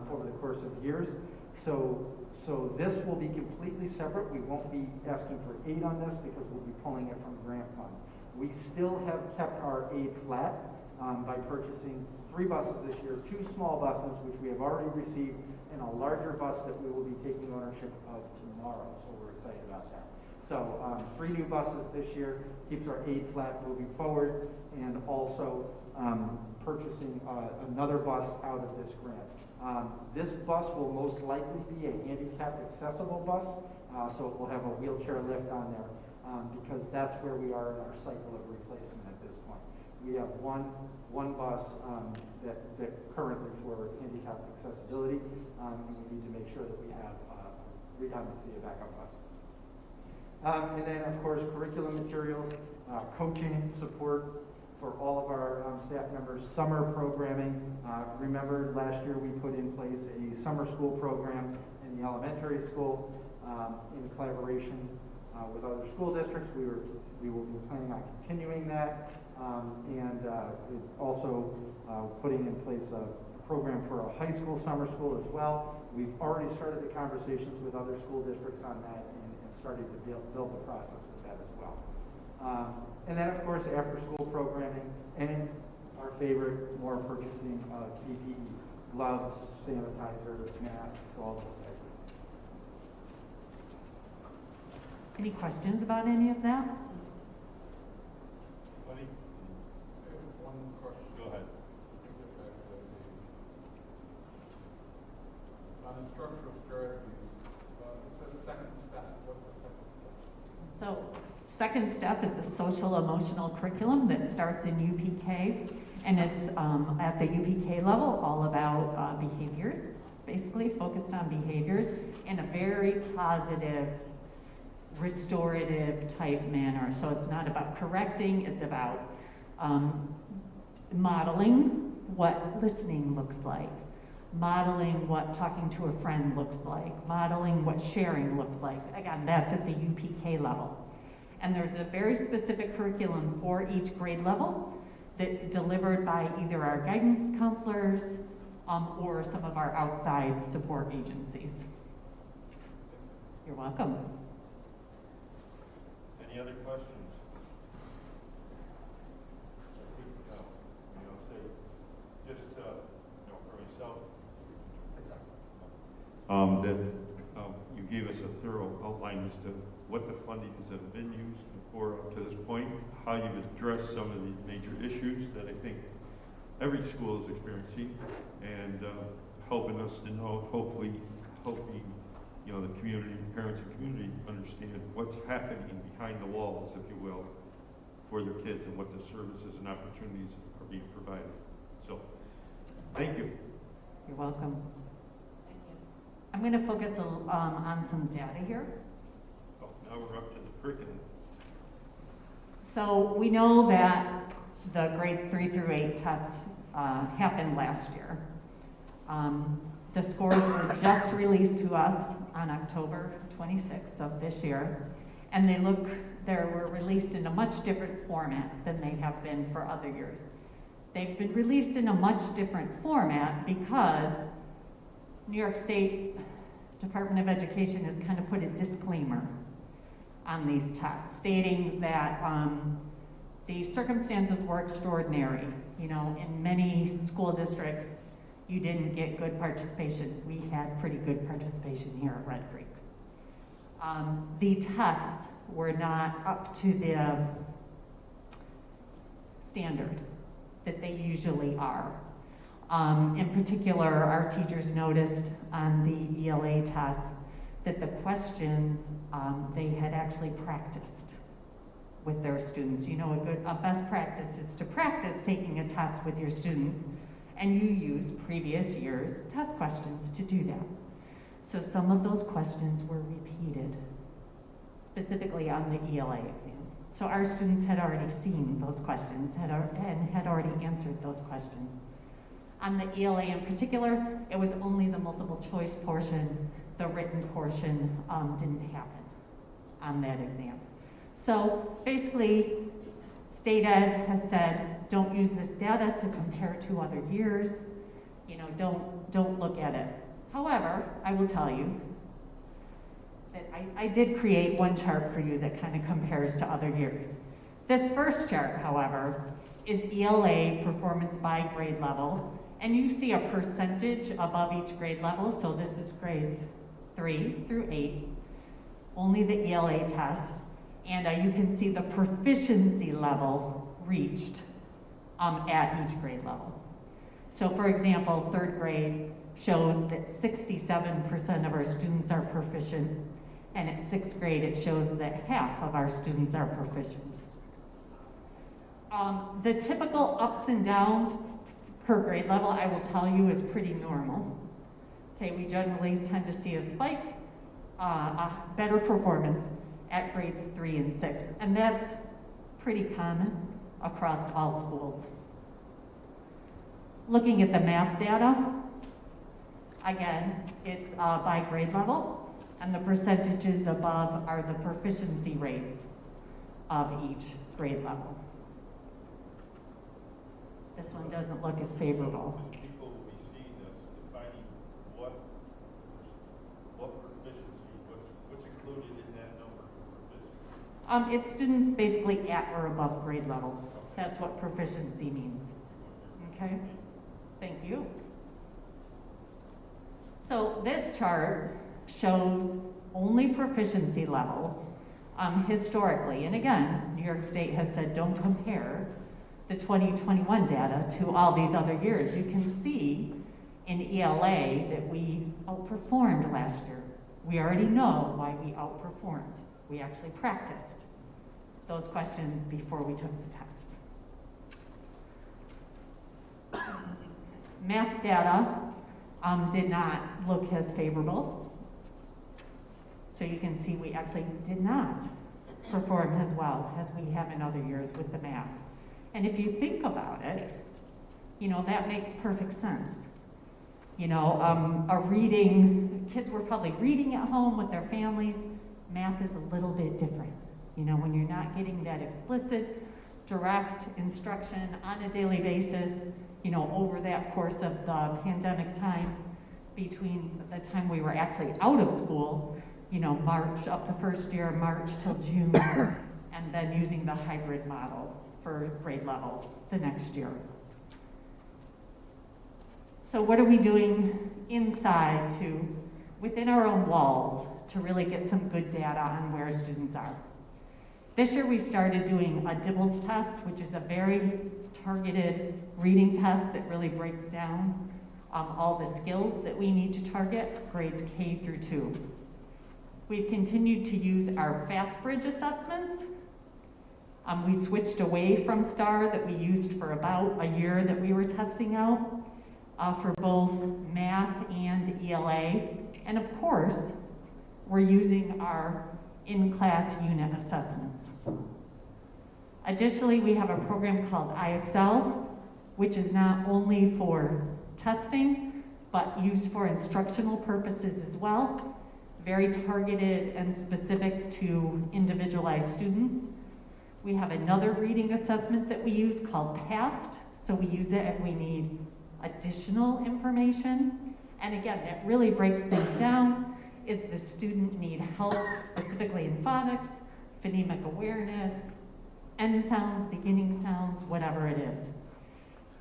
over the course of years. So this will be completely separate. We won't be asking for aid on this because we'll be pulling it from grant funds. We still have kept our aid flat by purchasing 3 buses this year, 2 small buses, which we have already received, and a larger bus that we will be taking ownership of tomorrow. So we're excited about that. So 3 new buses this year, keeps our aid flat moving forward, and also purchasing another bus out of this grant. This bus will most likely be a handicapped accessible bus, so it will have a wheelchair lift on there, because that's where we are in our cycle of replacement at this point. We have one bus that currently for handicapped accessibility, and we need to make sure that we have redundancy of backup buses. And then, of course, curriculum materials, coaching support for all of our staff members, summer programming. Remember, last year we put in place a summer school program in the elementary school in collaboration with other school districts. We will be planning on continuing that, and also putting in place a program for a high school summer school as well. We've already started the conversations with other school districts on that, and started to build the process with that as well. And then, of course, after school programming, and our favorite, more purchasing of PPE. gloves, sanitizer, masks, all those types of things. Any questions about any of that? Buddy? I have one question. Go ahead. Let me get back to that page. On instructional strategies, it says second step. What's the second step? So second step is the social emotional curriculum that starts in UPK, and it's at the UPK level all about behaviors, basically focused on behaviors in a very positive, restorative type manner. So it's not about correcting, it's about modeling what listening looks like, modeling what talking to a friend looks like, modeling what sharing looks like. Again, that's at the UPK level. And there's a very specific curriculum for each grade level that's delivered by either our guidance counselors or some of our outside support agencies. You're welcome. Any other questions? I think, say, just, for myself, that you gave us a thorough outline as to what the fundings have been used for up to this point, how you've addressed some of the major issues that I think every school is experiencing, and helping us to know, hopefully helping the community, parents and community understand what's happening behind the walls, if you will, for their kids and what the services and opportunities are being provided. So, thank you. You're welcome. Thank you. I'm going to focus on some data here. Oh, now we're up to the curriculum. So we know that the grade 3 through 8 tests happened last year. The scores were just released to us on October 26th of this year, and they were released in a much different format than they have been for other years. They've been released in a much different format because New York State Department of Education has kind of put a disclaimer on these tests, stating that the circumstances were extraordinary. In many school districts, you didn't get good participation. We had pretty good participation here at Red Creek. The tests were not up to the standard that they usually are. In particular, our teachers noticed on the ELA tests that the questions they had actually practiced with their students. A best practice is to practice taking a test with your students, and you use previous year's test questions to do that. So some of those questions were repeated, specifically on the ELA exam. So our students had already seen those questions and had already answered those questions. On the ELA in particular, it was only the multiple choice portion. The written portion didn't happen on that exam. So basically, State Ed has said, don't use this data to compare to other years. Don't look at it. However, I will tell you that I did create one chart for you that kind of compares to other years. This first chart, however, is ELA performance by grade level, and you see a percentage above each grade level. So this is grades 3 through 8, only the ELA test, and you can see the proficiency level reached at each grade level. So for example, 3rd grade shows that 67% of our students are proficient, and at 6th grade it shows that half of our students are proficient. The typical ups and downs per grade level, I will tell you, is pretty normal. Okay, we generally tend to see a spike, a better performance at grades 3 and 6, and that's pretty common across all schools. Looking at the math data, again, it's by grade level, and the percentages above are the proficiency rates of each grade level. This one doesn't look as favorable. People will be seeing this, defining what proficiency, what's included in that number for proficiency. It's students basically at or above grade level. That's what proficiency means. Okay? Thank you. this chart shows only proficiency levels historically. And again, New York State has said don't compare the 2021 data to all these other years. You can see in ELA that we outperformed last year. We already know why we outperformed. We actually practiced those questions before we took the test. Math data did not look as favorable. So you can see we actually did not perform as well as we have in other years with the math. And if you think about it, you know, that makes perfect sense. You know, kids were probably reading at home with their families. Math is a little bit different. You know, when you're not getting that explicit, direct instruction on a daily basis, you know, over that course of the pandemic time, between the time we were actually out of school, you know, March up the first year, March till June, and then using the hybrid model for grade levels the next year. So what are we doing inside within our own walls, to really get some good data on where students are? This year we started doing a DIBELS test, which is a very targeted reading test that really breaks down all the skills that we need to target, grades K through 2. We've continued to use our FastBridge assessments. We switched away from STAR that we used for about a year that we were testing out for both math and ELA. And of course, we're using our in-class unit assessments. Additionally, we have a program called IXL, which is not only for testing, but used for instructional purposes as well, very targeted and specific to individualized students. We have another reading assessment that we use called PAST, so we use it if we need additional information. And again, that really breaks things down. Is the student need help specifically in phonics, phonemic awareness, end sounds, beginning sounds, whatever it is.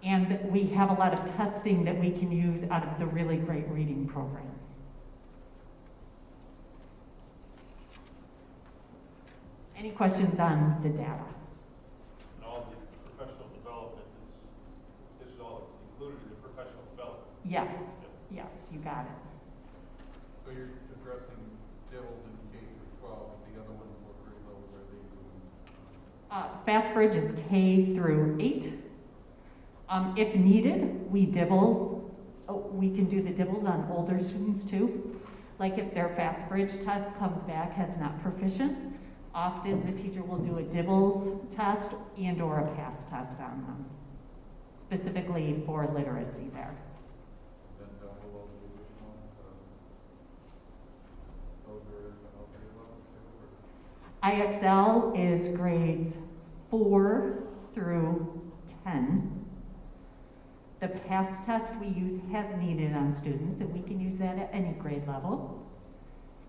And we have a lot of testing that we can use out of the really great reading program. Any questions on the data? And all the professional development is all included in the professional development. Yes, yes, you got it. So you're addressing DIBELS in K through 12, and the other ones, what grade levels are they doing? FastBridge is K through 8. If needed, we can do the DIBELS on older students too. Like if their FastBridge test comes back as not proficient, often the teacher will do a DIBELS test and or a PASS test on them, specifically for literacy there. Then down below the additional, those are grade levels too, or? IXL is grades 4 through 10. The PASS test we use has needed on students, and we can use that at any grade level.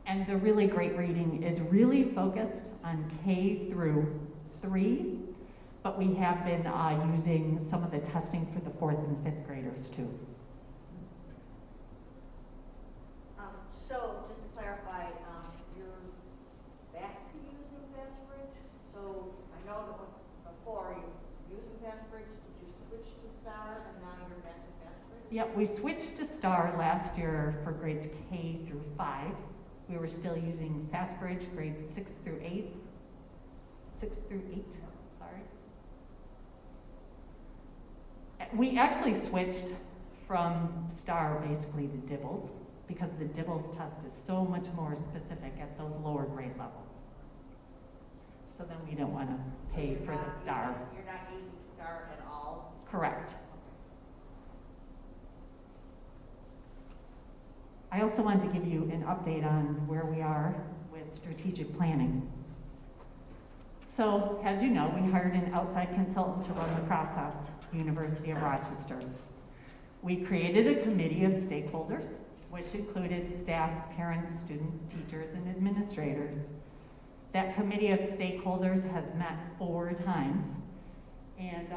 And the really great reading is really focused on K through 3, but we have been using some of the testing for the 4th and 5th graders too. So just to clarify, you're back to using FastBridge? So I know that before you were using FastBridge, did you switch to STAR and now you're back to FastBridge? Yep, we switched to STAR last year for grades K through 5. We were still using FastBridge grades 6 through 8. 6 through 8, sorry. We actually switched from STAR basically to DIBELS because the DIBELS test is so much more specific at those lower grade levels. So then we don't want to pay for the STAR. You're not using STAR at all? Correct. I also wanted to give you an update on where we are with strategic planning. So, as you know, we hired an outside consultant to run the process, University of Rochester. We created a committee of stakeholders, which included staff, parents, students, teachers, and administrators. That committee of stakeholders has met 4 times and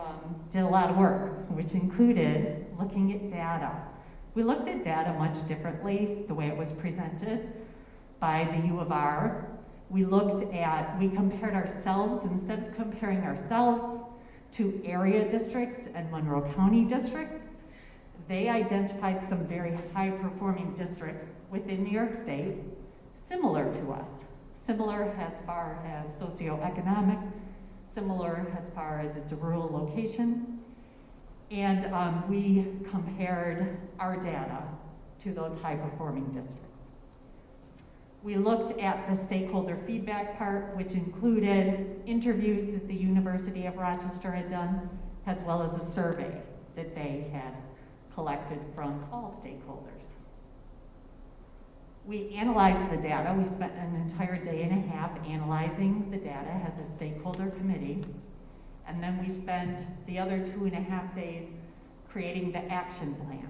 did a lot of work, which included looking at data We looked at data much differently, the way it was presented by the U of R. We compared ourselves, instead of comparing ourselves to area districts and Monroe County districts, they identified some very high-performing districts within New York State, similar to us. Similar as far as socioeconomic, similar as far as it's a rural location. And we compared our data to those high-performing districts. We looked at the stakeholder feedback part, which included interviews that the University of Rochester had done, as well as a survey that they had collected from all stakeholders. We analyzed the data. We spent an entire day and a half analyzing the data as a stakeholder committee. And then we spent the other 2.5 days creating the action plan.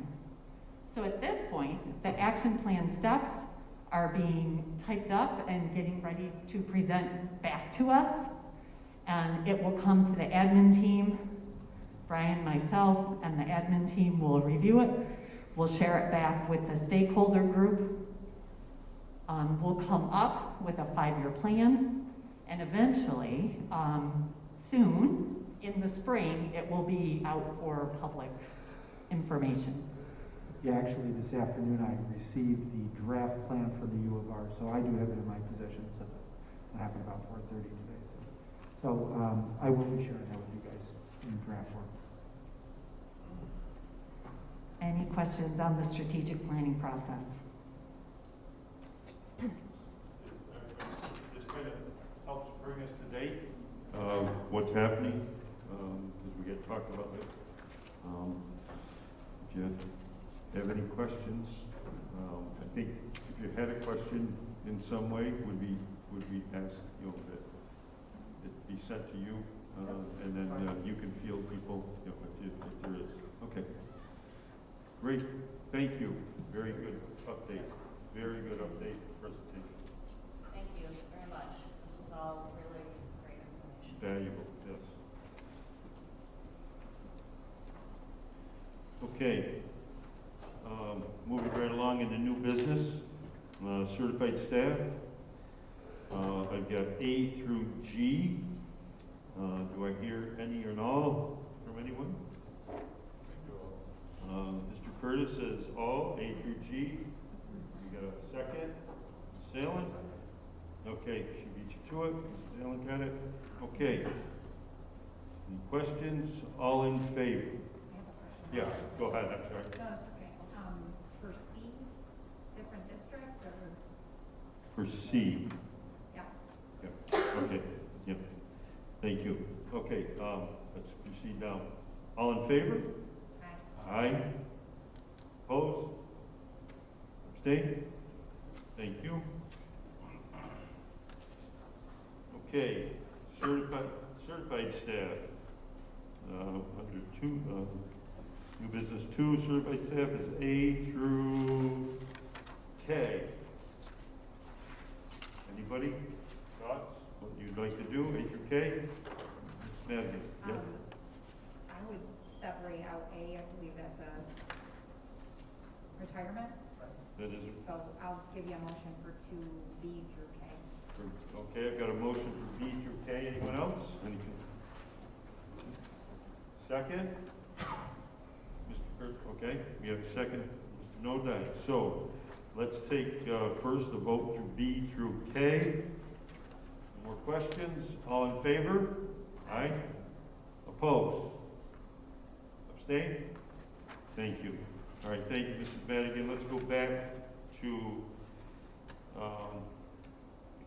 So at this point, the action plan steps are being typed up and getting ready to present back to us. And it will come to the admin team. Brian, myself, and the admin team will review it. We'll share it back with the stakeholder group. We'll come up with a 5-year plan, and eventually, soon, in the spring, it will be out for public information. Yeah, actually, this afternoon I received the draft plan for the U of R, so I do have it in my possession. So that happened about 4:30 today. So I will be sharing that with you guys in draft form. Any questions on the strategic planning process? This kind of helps bring us to date, what's happening, as we get talked about it. If you have any questions, I think if you had a question in some way, would be asked, that it be sent to you, and then you can field people, if there is. Okay. Great. Thank you. Very good update. Very good update presentation. Thank you very much. This was all really great information. Valuable, yes. Okay. Moving right along into new business, certified staff. I've got A through G. Do I hear any or all from anyone? Mr. Curtis says all, A through G. You got a second? Salen? Okay, she beat you to it. Salen got it. Okay. Any questions? All in favor? I have a question. Yes, go ahead, I'm sorry. No, it's okay. For C, different districts or? For C. Yes. Yep. Okay, yep. Thank you. Okay, let's proceed now. All in favor? Aye. Aye. Opposed? Abstain? Thank you. Okay, certified staff. Under new business 2, certified staff is A through K. Anybody? Thoughts? What you'd like to do, A through K? Ms. Madigan. Yep. I would separate out A, I believe that's a retirement. That is, So I'll give you a motion for 2B through K. okay, I've got a motion for B through K. Anyone else? Second? Mr. Kirk, okay, we have a second. Mr. Nodine. So let's take first the vote through B through K. More questions? All in favor? Aye. Opposed? Abstain? Thank you. All right, thank you, Mrs. Madigan. Let's go back to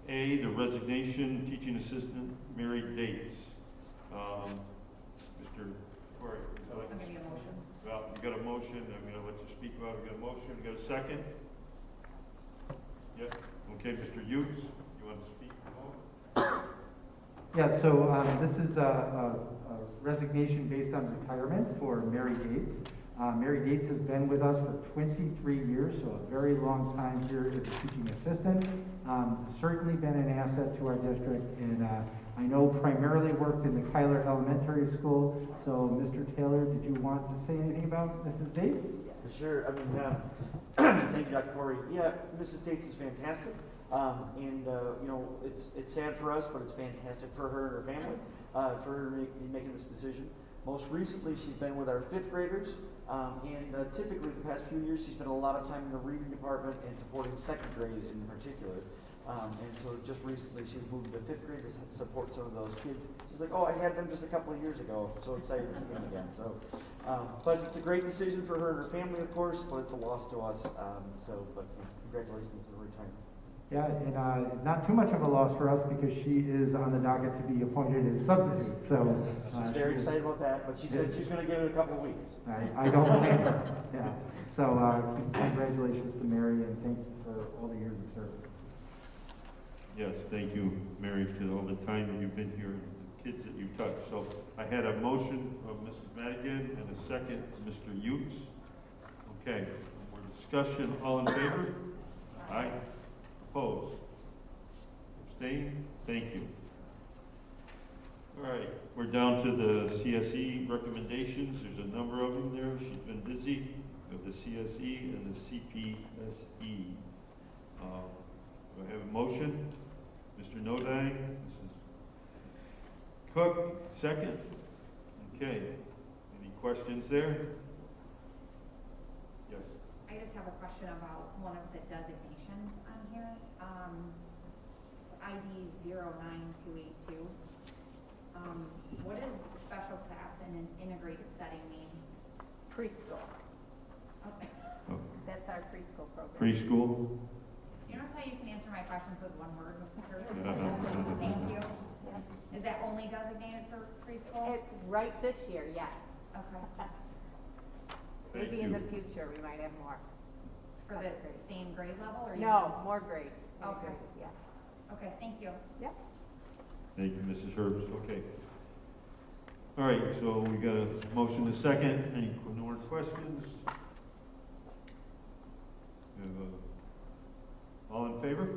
A, the resignation, teaching assistant, married dates. Mr. Corey, I'll give you a motion. well, you got a motion. I'm going to let you speak about it. We got a motion. We got a second? Yep. Okay, Mr. Utes, you want to speak? Yeah, so this is a resignation based on retirement for Mary Gates. Mary Gates has been with us for 23 years, so a very long time here as a teaching assistant. Certainly been an asset to our district, and I know primarily worked in the Kyler Elementary School, so Mr. Taylor, did you want to say anything about Mrs. Dates? Sure. I mean, thank you, Dr. Corey. Yeah, Mrs. Dates is fantastic. And you know, it's sad for us, but it's fantastic for her and her family, for her making this decision. Most recently, she's been with our 5th graders, and typically the past few years, she's spent a lot of time in the reading department and supporting 2nd grade in particular. And so just recently, she's moved to 5th grade to support some of those kids. She's like, oh, I had them just a couple of years ago. So excited to see them again. So, but it's a great decision for her and her family, of course, but it's a loss to us. But congratulations on retirement. Yeah, and not too much of a loss for us because she is on the docket to be appointed as substitute. So she's very excited about that, but she said she's going to give it a couple of weeks. I don't blame her. Yeah. So congratulations to Mary, and thank you for all the years of service. Yes, thank you, Mary, for all the time that you've been here and the kids that you've touched. So I had a motion of Mrs. Madigan and a second, Mr. Utes. Okay, more discussion. All in favor? Aye. Opposed? Abstain? Thank you. All right, we're down to the Cse recommendations. There's a number of them there. She's been busy with the Cse and the CPSE. Do I have a motion? Mr. Nodine, Mrs. Cook, second. Okay. Any questions there? Yes. I just have a question about one of the designations on here. It's ID 09282. What does special class in an integrated setting mean? Preschool. Okay. Oh. That's our preschool program. Preschool? You notice how you can answer my questions with one word, Mrs. Hurst? Thank you. Is that only designated for preschool? Right this year, yes. Okay. Maybe in the future we might have more. For the same grade level, or no, more grades. Okay. Yeah. Okay, thank you. Yep. Thank you, Mrs. Herbst. Okay. All right, so we got a motion to second. Any more questions? We have all in favor?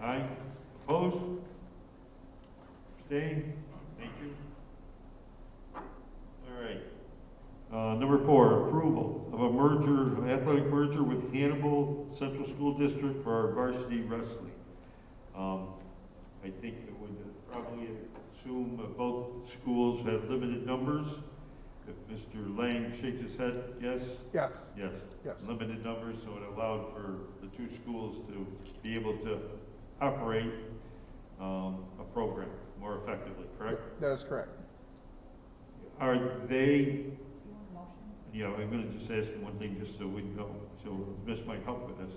Aye. Aye. Opposed? Abstained? Thank you. All right. Number 4, approval of a merger, an athletic merger with Hannibal Central School District for our varsity wrestling. I think it would probably assume both schools have limited numbers. If Mr. Lang shakes his head, yes? Yes. Yes. Yes. Limited numbers, so it allowed for the 2 schools to be able to operate a program more effectively, correct? That is correct. Are they, Do you want a motion? yeah, I'm going to just ask one thing just so we know, so this might help with this.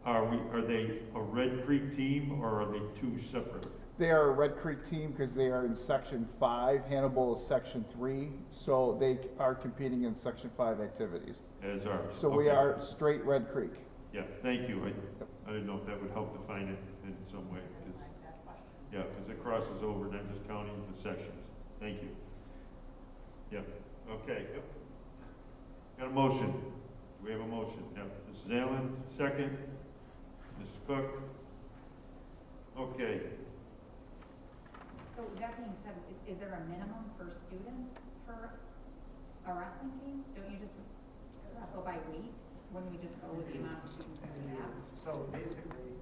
Are they a Red Creek team or are they 2 separate? They are a Red Creek team because they are in Section 5. Hannibal is Section 3, so they are competing in Section 5 activities. As ours. So we are straight Red Creek. Yeah, thank you. I didn't know if that would help define it in some way. Yeah, because it crosses over Dutchess County into sections. Thank you. Yep. Okay. Yep. Got a motion. Do we have a motion? Yep. Mrs. Allen, second. Mrs. Cook. Okay. So that being said, is there a minimum for students for a wrestling team? Don't you just wrestle by weight when we just go with the amount of students that we have? So basically,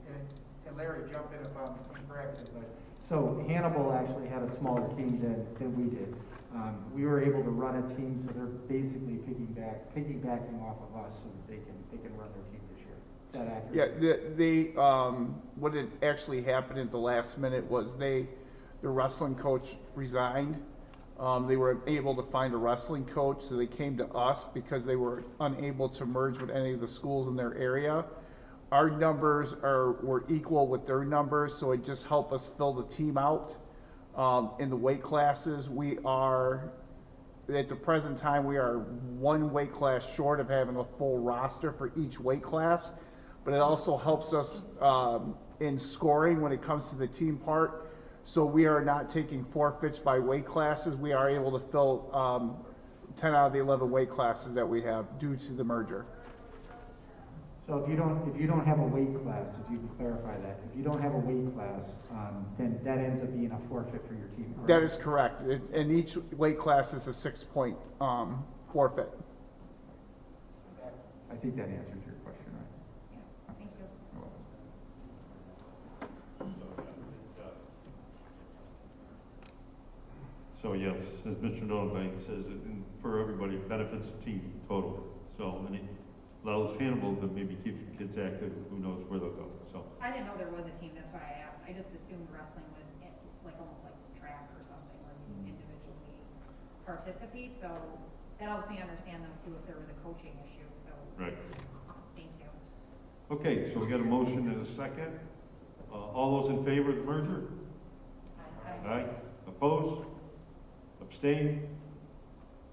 and Larry, jump in if I'm incorrect, but so Hannibal actually had a smaller team than we did. We were able to run a team, so they're basically piggybacking off of us so that they can run their team this year. Is that accurate? Yeah, what had actually happened at the last minute was the wrestling coach resigned. They were able to find a wrestling coach, so they came to us because they were unable to merge with any of the schools in their area. Our numbers were equal with their numbers, so it just helped us fill the team out. In the weight classes, we are, at the present time, we are 1 weight class short of having a full roster for each weight class, but it also helps us in scoring when it comes to the team part. So we are not taking forfeits by weight classes. We are able to fill 10 out of the 11 weight classes that we have due to the merger. So if you don't have a weight class, if you can clarify that, if you don't have a weight class, then that ends up being a forfeit for your team, correct? That is correct. And each weight class is a 6-point forfeit. I think that answers your question, right? Yeah, thank you. You're welcome. So yes, as Mr. Nolan says, for everybody, it benefits the team total. So, and it allows Hannibal to maybe keep the kids active, who knows where they'll go, so. I didn't know there was a team, that's why I asked. I just assumed wrestling was like almost like track or something where you individually participate, so that helps me understand though too if there was a coaching issue, so. Right. Thank you. Okay, so we got a motion and a second. All those in favor of the merger? Aye. Opposed? Abstain?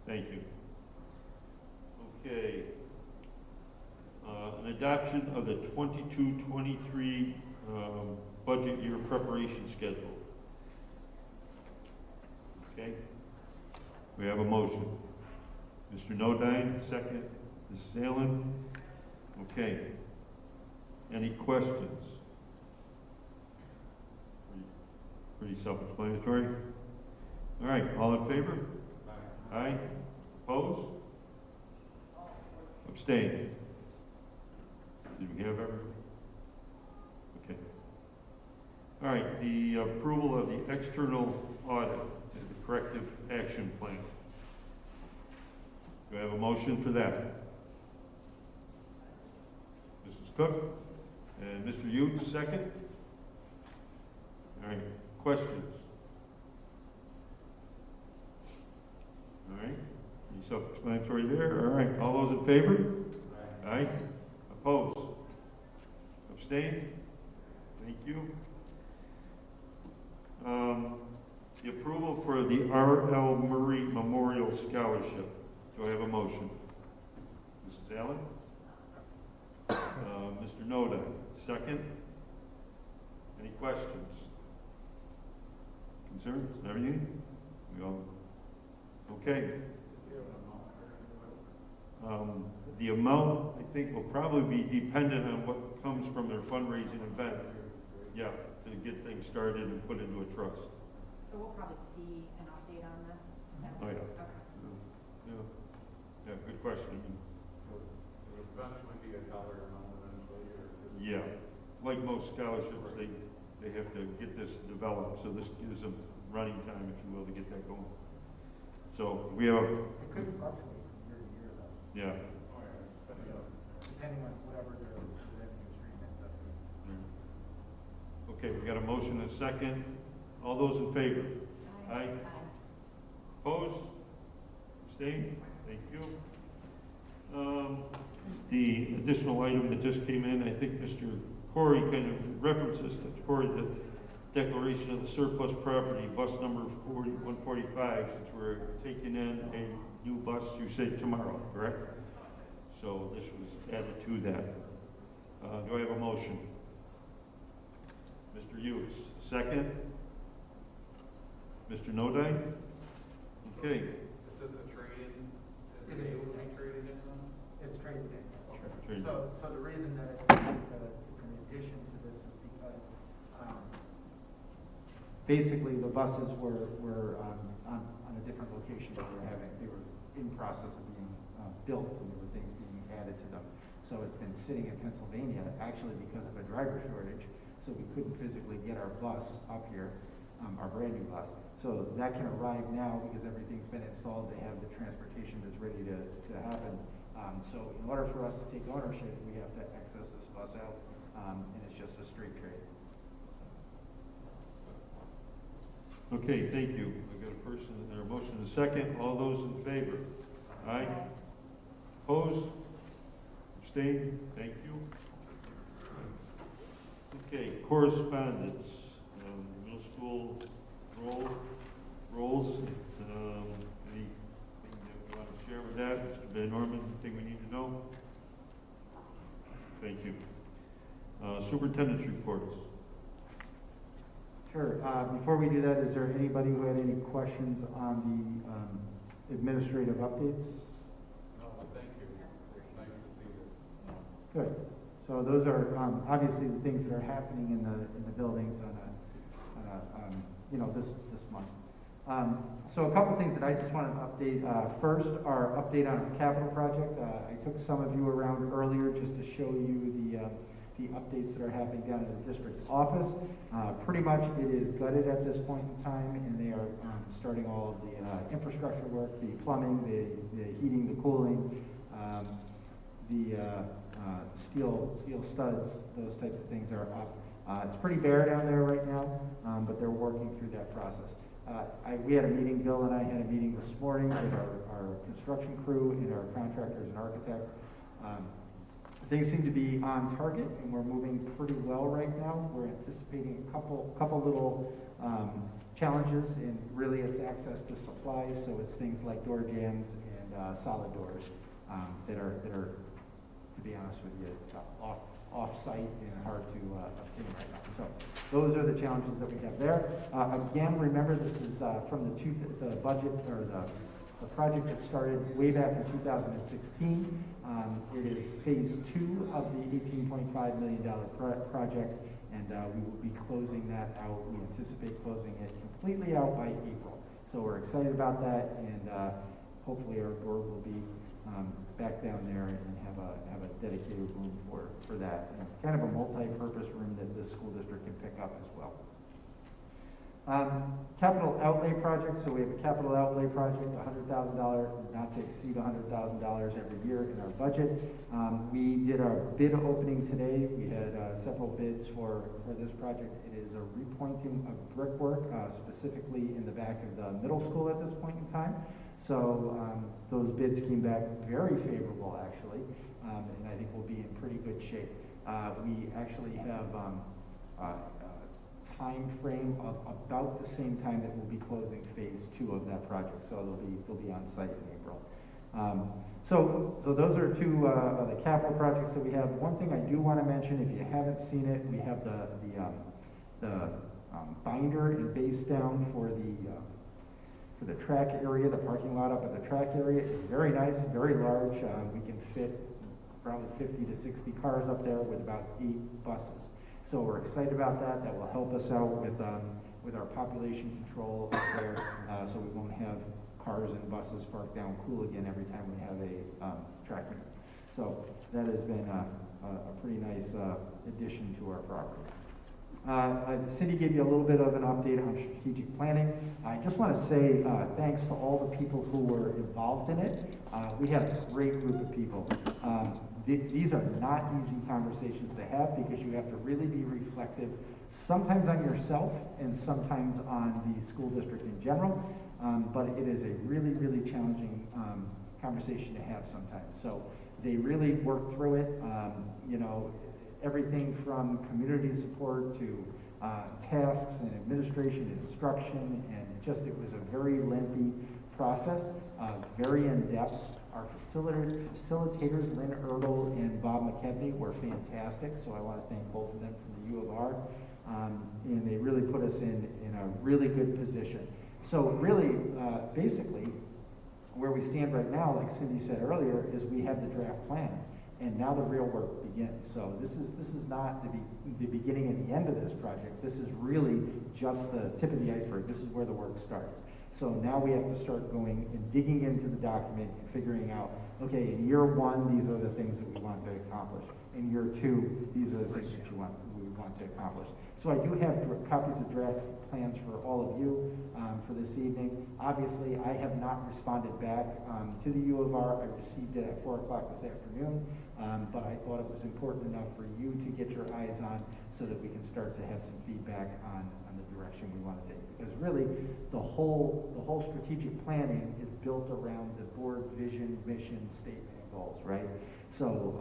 Thank you. Okay. An adoption of the 22-23 budget year preparation schedule. Okay. We have a motion. Mr. Nodine, second. Ms. Salen. Okay. Any questions? Pretty self-explanatory. All right, all in favor? Aye. Opposed? Abstain? Did we have everyone? Okay. All right, the approval of the external audit and the corrective action plan. Do I have a motion for that? Mrs. Cook and Mr. Utes, second. All right, questions? All right, any self-explanatory there? All right, all those in favor? Aye. Opposed? Abstain? Thank you. The approval for the R.L. Murray Memorial Scholarship. Do I have a motion? Mrs. Allen? Mr. Noda, second. Any questions? Concerns? Everything? We all? Okay. The amount, I think, will probably be dependent on what comes from their fundraising event. Yeah, to get things started and put into a trust. So we'll probably see an update on this? Oh, yeah. Okay. Yeah, good question. Will it eventually be a dollar amount eventually, or? Yeah, like most scholarships, they have to get this developed, so this gives them running time, if you will, to get that going. So we have, It could fluctuate from year to year though, yeah. depending on whatever their revenue stream ends up being. Okay, we got a motion and a second. All those in favor? Aye. Opposed? Abstained? Thank you. The additional item that just came in, I think Mr. Corey kind of references to Corey, the declaration of the surplus property, bus number 145, since we're taking in a new bus, you say tomorrow, correct? So this was added to that. Do I have a motion? Mr. Hughes, second. Mr. Nodine? Okay. This is a trade-in? It is. It's traded in? It's traded in. Traded. So the reason that it's an addition to this is because, basically the buses were on a different location that they were in process of being built, and there were things being added to them. So it's been sitting in Pennsylvania, actually because of a driver shortage, so we couldn't physically get our bus up here, our brand new bus. So that can arrive now because everything's been installed. They have the transportation that's ready to happen. So in order for us to take ownership, we have to access this bus out, and it's just a straight trade. Okay, thank you. I got a motion and a second. All those in favor? Aye. Opposed? Abstained? Thank you. Okay, correspondence. Middle school roles. Anything that we want to share with that? Mr. Van Norman, anything we need to know? Thank you. Superintendent's reports. Sure. Before we do that, is there anybody who had any questions on the administrative updates? No, thank you. It's nice to see this. Good. So those are obviously the things that are happening in the buildings on this month. So a couple things that I just wanted to update. First, our update on our capital project. I took some of you around earlier just to show you the updates that are happening down in the district office. Pretty much it is gutted at this point in time, and they are starting all of the infrastructure work, the plumbing, the heating, the cooling, the steel studs, those types of things are up. It's pretty bare down there right now, but they're working through that process. We had a meeting, Bill and I had a meeting this morning with our construction crew and our contractors and architects. Things seem to be on target, and we're moving pretty well right now. We're anticipating a couple little challenges, and really it's access to supplies. So it's things like door jambs and solid doors that are, to be honest with you, off-site and hard to obtain right now. So those are the challenges that we have there. Again, remember this is from the budget or the project that started way back in 2016. It is phase 2 of the $18.5 million project, and we will be closing that out. We anticipate closing it completely out by April. So we're excited about that, and hopefully our board will be back down there and have a dedicated room for that, and kind of a multi-purpose room that the school district can pick up as well. Capital outlay project. So we have a capital outlay project, $100,000, not to exceed $100,000 every year in our budget. We did our bid opening today. We had several bids for this project. It is a repointing of brickwork, specifically in the back of the middle school at this point in time. So those bids came back very favorable, actually, and I think we'll be in pretty good shape. We actually have time frame of about the same time that we'll be closing phase 2 of that project. So they'll be on site in April. So those are two of the capital projects that we have. One thing I do want to mention, if you haven't seen it, we have the binder and base down for the track area, the parking lot up at the track area. It's very nice, very large. We can fit probably 50 to 60 cars up there with about 8 buses. So we're excited about that. That will help us out with our population control up there, so we won't have cars and buses parked down Cooligan every time we have a track meet. So that has been a pretty nice addition to our property. Cindy gave you a little bit of an update on strategic planning. I just want to say thanks to all the people who were involved in it. We had a great group of people. These are not easy conversations to have because you have to really be reflective, sometimes on yourself and sometimes on the school district in general. But it is a really, really challenging conversation to have sometimes. So they really worked through it. Everything from community support to tasks and administration and instruction, and it was a very lengthy process, very in-depth. Our facilitators, Lynn Erdl and Bob McKebney, were fantastic, so I want to thank both of them from the U of R, and they really put us in a really good position. So really, basically, where we stand right now, like Cindy said earlier, is we have the draft plan. And now the real work begins. So this is not the beginning and the end of this project. This is really just the tip of the iceberg. This is where the work starts. So now we have to start going and digging into the document and figuring out, okay, in year 1, these are the things that we want to accomplish. In year 2, these are the things that we want to accomplish. So I do have copies of draft plans for all of you for this evening. Obviously, I have not responded back to the U of R. I received it at 4 o'clock this afternoon, but I thought it was important enough for you to get your eyes on so that we can start to have some feedback on the direction we want to take. Because really, the whole strategic planning is built around the board vision, mission, statement, and goals, right? So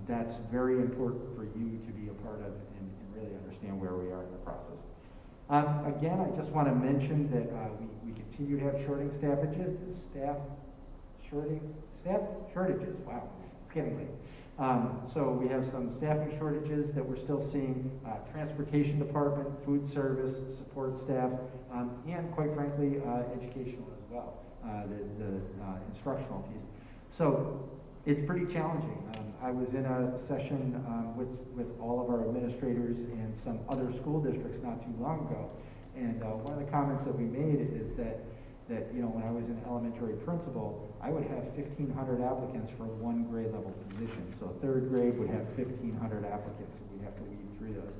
that's very important for you to be a part of and really understand where we are in the process. Again, I just want to mention that we continue to have staff shortages. Wow, it's getting late. So we have some staffing shortages that we're still seeing, transportation department, food service, support staff, and quite frankly, educational as well, the instructional piece. So it's pretty challenging. I was in a session with all of our administrators and some other school districts not too long ago, and one of the comments that we made is that when I was an elementary principal, I would have 1,500 applicants for one grade level position. So third grade would have 1,500 applicants, and we'd have to weed through those.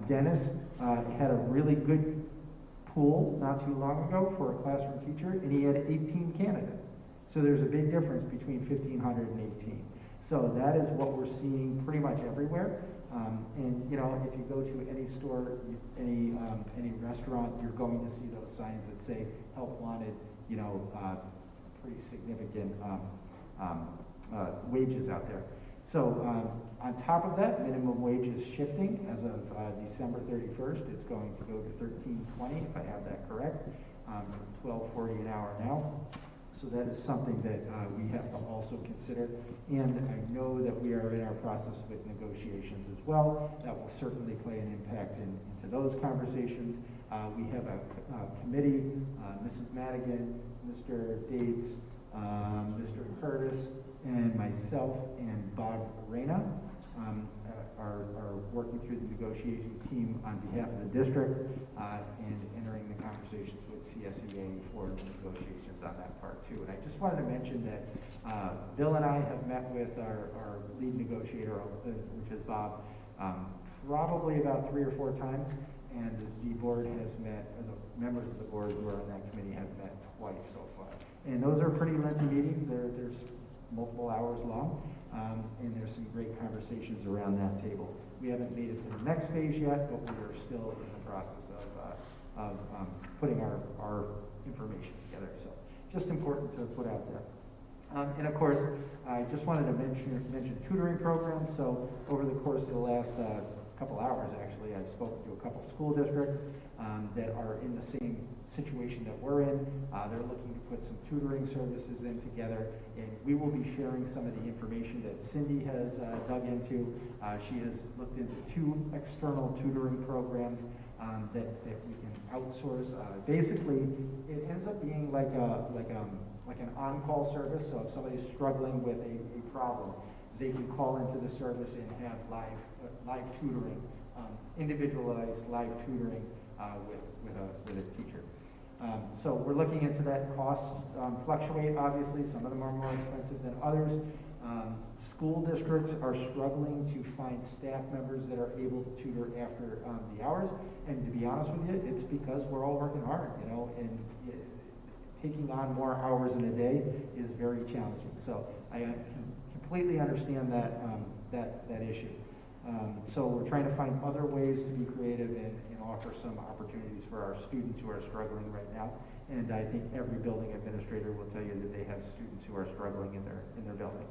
Dennis had a really good pool not too long ago for a classroom teacher, and he had 18 candidates. So there's a big difference between 1,500 and 18. So that is what we're seeing pretty much everywhere. And if you go to any store, any restaurant, you're going to see those signs that say "Help Wanted." Pretty significant wages out there. So on top of that, minimum wage is shifting as of December 31st. It's going to go to $13.20, if I have that correct, from $12.40 an hour now. So that is something that we have to also consider. And I know that we are in our process with negotiations as well. That will certainly play an impact into those conversations. We have a committee, Mrs. Madigan, Mr. Dates, Mr. Curtis, and myself and Bob Reyna are working through the negotiating team on behalf of the district and entering the conversations with CSEA for the negotiations on that part too. And I just wanted to mention that Bill and I have met with our lead negotiator, which is Bob, probably about 3 or 4 times, and the board has met, or the members of the board who are on that committee have met twice so far. And those are pretty lengthy meetings. There's multiple hours long, and there's some great conversations around that table. We haven't made it to the next phase yet, but we are still in the process of putting our information together. So just important to put out there. And of course, I just wanted to mention tutoring programs. So over the course of the last couple hours, actually, I've spoken to a couple school districts that are in the same situation that we're in. They're looking to put some tutoring services in together, and we will be sharing some of the information that Cindy has dug into. She has looked into 2 external tutoring programs that we can outsource. Basically, it ends up being like an on-call service. So if somebody's struggling with a problem, they can call into the service and have live tutoring, individualized live tutoring with a teacher. So we're looking into that. Costs fluctuate, obviously. Some of them are more expensive than others. School districts are struggling to find staff members that are able to tutor after the hours. And to be honest with you, it's because we're all working hard, and taking on more hours in a day is very challenging. So I completely understand that issue. So we're trying to find other ways to be creative and offer some opportunities for our students who are struggling right now. And I think every building administrator will tell you that they have students who are struggling in their building.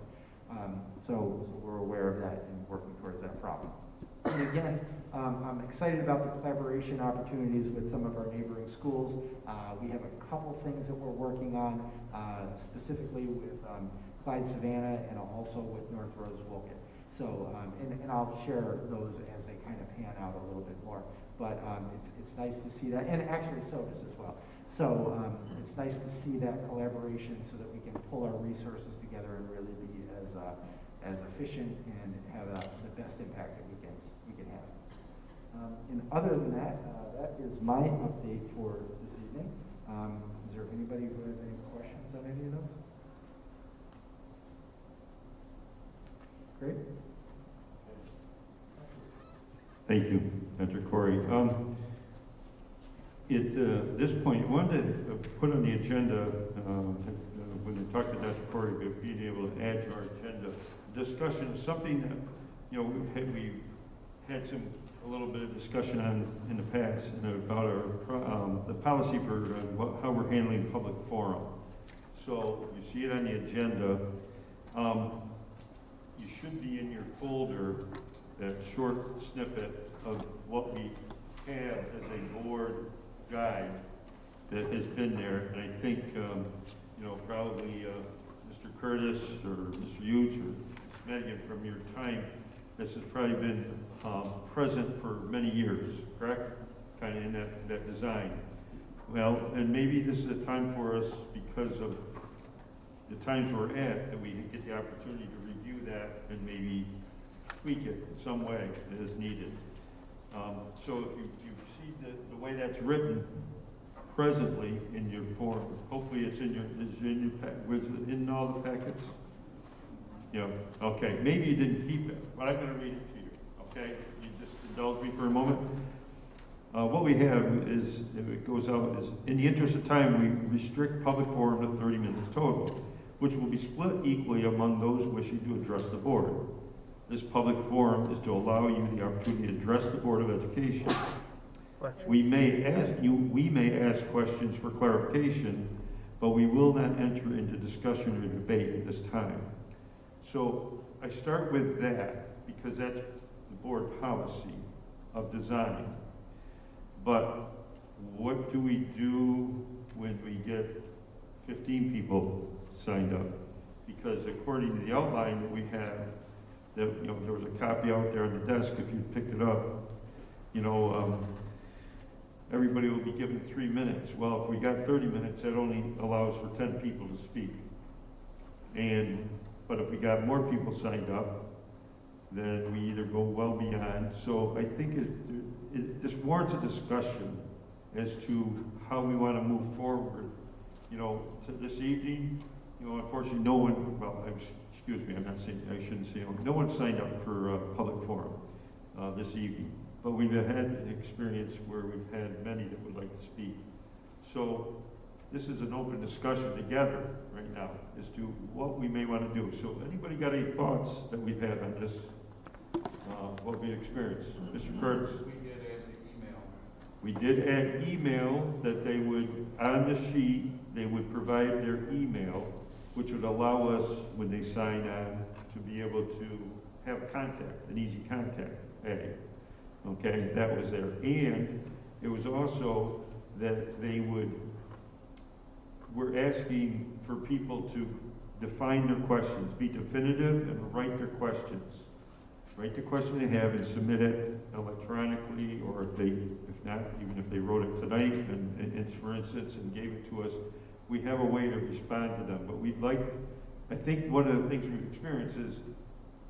So we're aware of that and working towards that problem. And again, I'm excited about the collaboration opportunities with some of our neighboring schools. We have a couple things that we're working on, specifically with Clyde Savannah and also with North Rose Woken. So, and I'll share those as they kind of pan out a little bit more. But it's nice to see that, and actually SOTUS as well. So it's nice to see that collaboration so that we can pull our resources together and really be as efficient and have the best impact that we can have. And other than that, that is my update for this evening. Is there anybody who has any questions on any of those? Great. Thank you, Dr. Corey. At this point, I wanted to put on the agenda, when we talked to Dr. Corey, being able to add to our agenda discussion of something that, we've had a little bit of discussion on in the past, about the policy for how we're handling public forum. So you see it on the agenda. You should be in your folder that short snippet of what we have as a board guide that has been there. And I think, probably Mr. Curtis or Mr. Hughes or Ms. Madigan, from your time, this has probably been present for many years, correct? Kind of in that design. Well, and maybe this is a time for us, because of the times we're at, that we get the opportunity to review that and maybe tweak it in some way as needed. So if you see the way that's written presently in your form, hopefully it's in in all the packets. Yeah. Okay. Maybe you didn't keep it, but I'm going to read it to you. Okay. You just indulge me for a moment. What we have is, if it goes out, is in the interest of time, we restrict public forum to 30 minutes total, which will be split equally among those wishing to address the board. This public forum is to allow you the opportunity to address the Board of Education. We may ask questions for clarification, but we will not enter into discussion or debate at this time. So I start with that because that's the board policy of design. But what do we do when we get 15 people signed up? Because according to the outline that we have, there was a copy out there on the desk if you picked it up, everybody will be given 3 minutes. Well, if we got 30 minutes, that only allows for 10 people to speak. But if we got more people signed up, then we either go well beyond. So I think this warrants a discussion as to how we want to move forward. To this evening, unfortunately, no one. Well, excuse me, I'm not saying I shouldn't say. No one signed up for a public forum this evening, but we've had an experience where we've had many that would like to speak. So this is an open discussion together right now as to what we may want to do. So anybody got any thoughts that we've had on this, what we experienced? Mr. Curtis? We did add email that they would, on the sheet, they would provide their email, which would allow us, when they sign on, to be able to have contact, an easy contact. Okay, that was there. And it was also that we're asking for people to define their questions, be definitive, and write their questions. Write the question they have and submit it electronically, or if not, even if they wrote it tonight, and for instance, and gave it to us, we have a way to respond to them. But I think one of the things we've experienced is,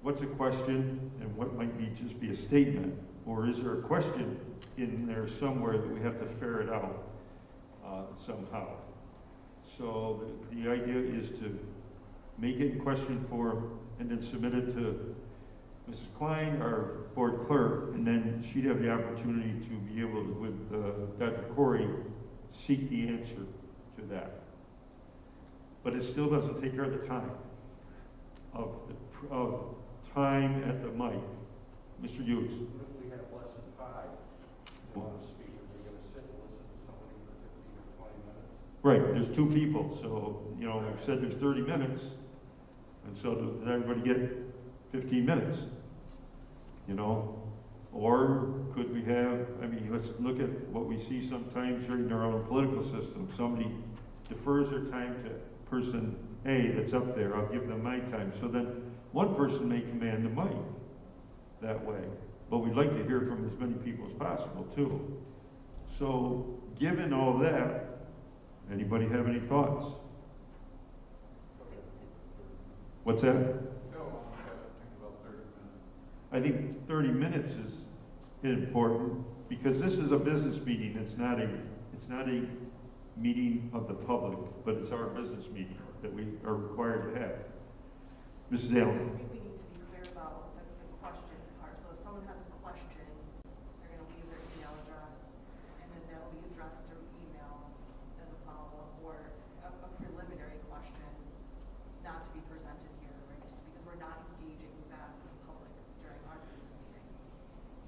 what's a question and what might just be a statement? Or is there a question in there somewhere that we have to ferret out somehow? So the idea is to make it in question form and then submit it to Mrs. Klein, our board clerk, and then she'd have the opportunity to be able to, with Dr. Corey, seek the answer to that. But it still doesn't take care of the time of time at the mic. Mr. Hughes. What if we have less than 5 who want to speak? Are they going to sit and listen to somebody for 15 or 20 minutes? Right, there's 2 people, so, I've said there's 30 minutes, and so does everybody get 15 minutes? Or could we have, let's look at what we see sometimes in our own political system. Somebody defers their time to person A that's up there, I'll give them my time. So then one person may command the mic that way. But we'd like to hear from as many people as possible too. So given all that, anybody have any thoughts? What's that? No, I think about 30 minutes. I think 30 minutes is important because this is a business meeting. It's not a meeting of the public, but it's our business meeting that we are required to have. Mrs. Allen. I think we need to be clear about the question part. So if someone has a question, they're going to leave their email address, and then that will be addressed through email as a follow-up, or a preliminary question not to be presented here, right? Just because we're not engaging that with the public during our business meeting.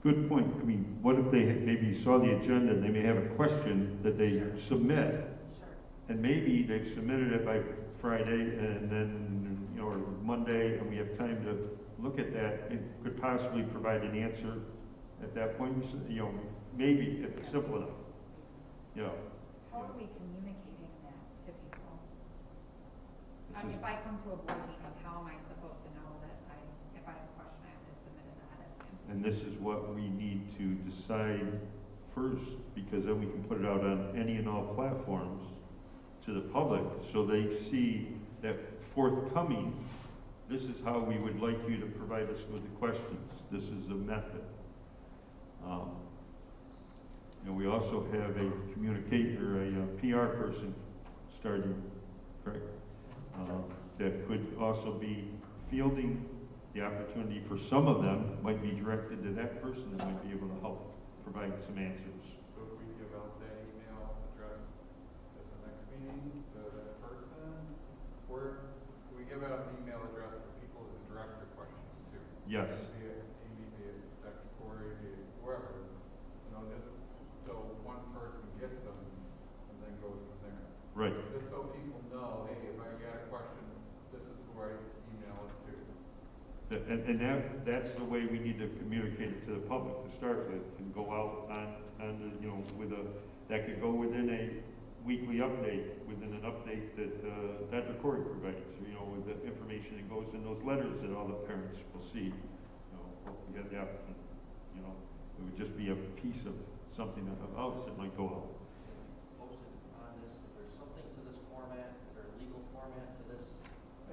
Good point. What if they maybe saw the agenda and they may have a question that they submit, and maybe they've submitted it by Friday, and then or Monday, and we have time to look at that and could possibly provide an answer at that point. Maybe if it's simple enough. How are we communicating that to people? If I come to a board meeting, how am I supposed to know that if I have a question, I have to submit it ahead of time? And this is what we need to decide first, because then we can put it out on any and all platforms to the public, so they see that forthcoming, this is how we would like you to provide us with the questions. This is a method. We also have a communicator, a PR person starting, correct? That could also be fielding the opportunity for some of them, might be directed to that person that might be able to help provide some answers. So if we give out that email address at the next meeting to that person, or do we give out an email address for people to direct their questions to? Yes. Be it Amy, be it Dr. Corey, be it whoever, just so one person gets them and then goes from there. Right. Just so people know, hey, if I got a question, this is who I email it to. And that's the way we need to communicate it to the public to start with, and go out on the, with that could go within a weekly update, within an update that Dr. Corey provides, with the information that goes in those letters that all the parents will see. Hope we have the opportunity, it would just be a piece of something else that might go out. Posted on this, is there something to this format? Is there a legal format to this?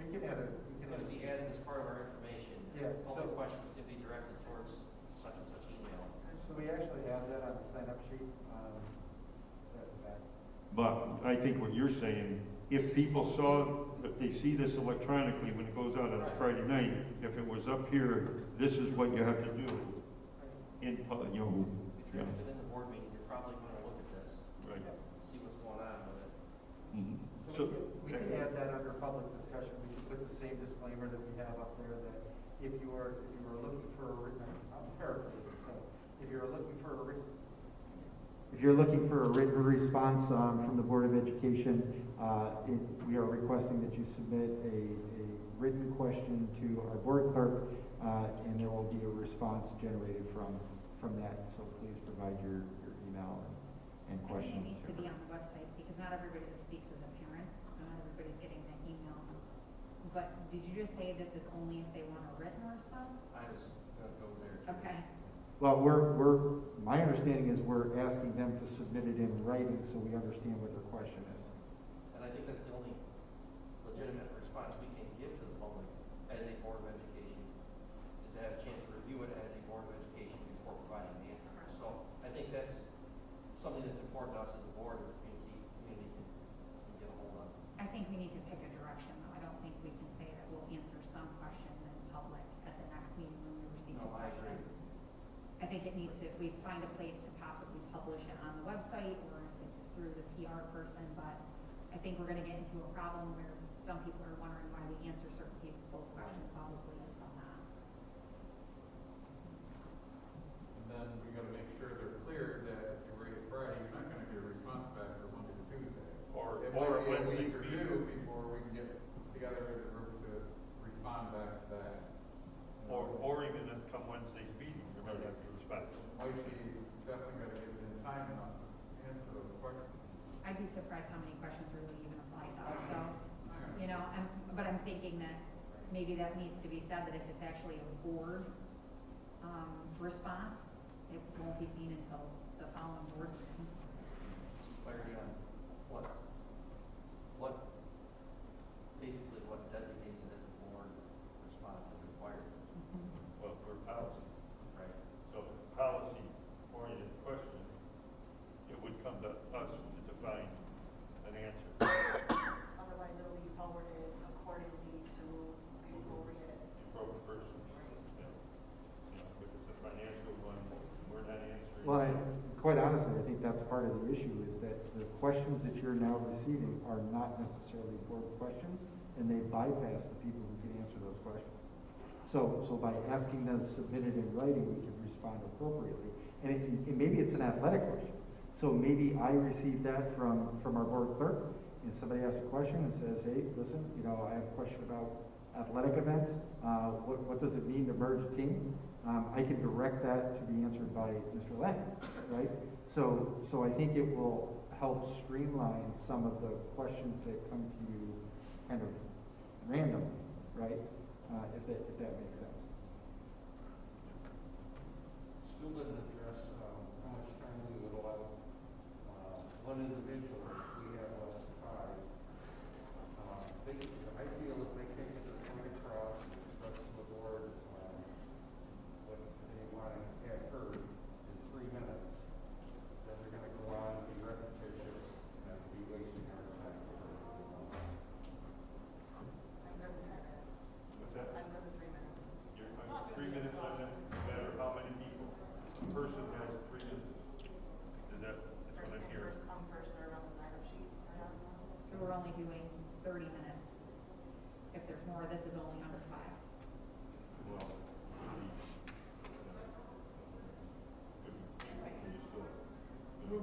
You can add it. It's going to be added as part of our information. Yeah, All the so- questions can be directed towards such and such email. So we actually have that on the sign-up sheet. But I think what you're saying, if people if they see this electronically when it goes out on a Friday night, if it was up here, this is what you have to do. If you're interested in the board meeting, you're probably going to look at this. Right. See what's going on with it. Mhm. So we can add that under public discussion. We can put the same disclaimer that we have up there that if you are looking for a written, I'm paraphrasing, so if you're looking for a written response from the Board of Education, we are requesting that you submit a written question to our board clerk, and there will be a response generated from that. So please provide your email and I think questions. it needs to be on the website, because not everybody that speaks is a parent, so not everybody's getting that email. But did you just say this is only if they want a written response? I was going to go there. too. Okay. Well, my understanding is we're asking them to submit it in writing so we understand what their question is. And I think that's the only legitimate response we can give to the public as a Board of Education, is to have a chance to review it as a Board of Education before providing the answer. So I think that's something that's important to us as a board and the community can get a hold of. I think we need to pick a direction, though. I don't think we can say that we'll answer some questions in public at the next meeting when we receive the No, I question. agree. I think it needs to, if we find a place to possibly publish it on the website, or if it's through the PR person, but I think we're gonna get into a problem where some people are wondering why we answer certain people's questions publicly and some not. And then we gotta make sure they're clear that if you write it Friday, you're not gonna get a response back for Monday or Tuesday. It might be a week or two before we can get together as a group to respond back to that. Or even come Wednesday's meeting, we might have to respond. Might be definitely gotta get it in time enough to answer those questions. I'd be surprised how many questions really even apply to us, though. But I'm thinking that maybe that needs to be said, that if it's actually a board, response, it won't be seen until the following board meeting. Some clarity on basically what designates it as a board response if required. Well, for policy. Right. So if it's a policy-oriented question, it would come to us to define an answer. Otherwise, it'll be forwarded accordingly to the appropriate. The appropriate person. Yeah. If it's a financial one, we're not answering. Well, quite honestly, I think that's part of the issue, is that the questions that you're now receiving are not necessarily board questions, and they bypass the people who can answer those questions. So by asking them to submit it in writing, we can respond appropriately. And maybe it's an athletic question. So maybe I received that from our board clerk, and somebody asks a question and says, hey, listen, I have a question about athletic events. What does it mean to merge a team? I can direct that to be answered by Mr. Lang, right? So I think it will help streamline some of the questions that come to you kind of random, right? If that makes sense. Still didn't address how much time we would allow one individual. We have less than 5. I feel if they take the point across and express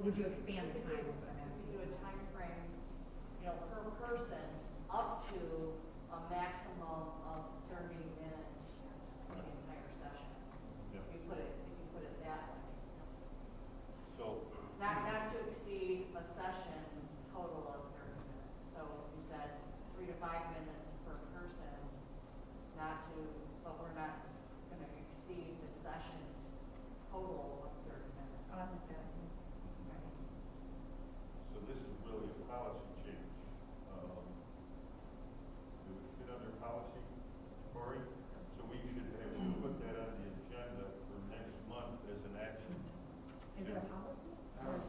would you expand the time is what I'm You asking? could do a time frame, per person, up to a maximum of 30 minutes for the entire session. Yeah. If you put it that way. So, Not to exceed a session total of 30 minutes. So if you said 3 to 5 minutes per person, but we're not gonna exceed the session total of 30 minutes. Oh, I like that. Right. so this is really a policy change. Do it fit under policy, Cory? So we should actually put that on the agenda for next month as an action. Is it a policy? Or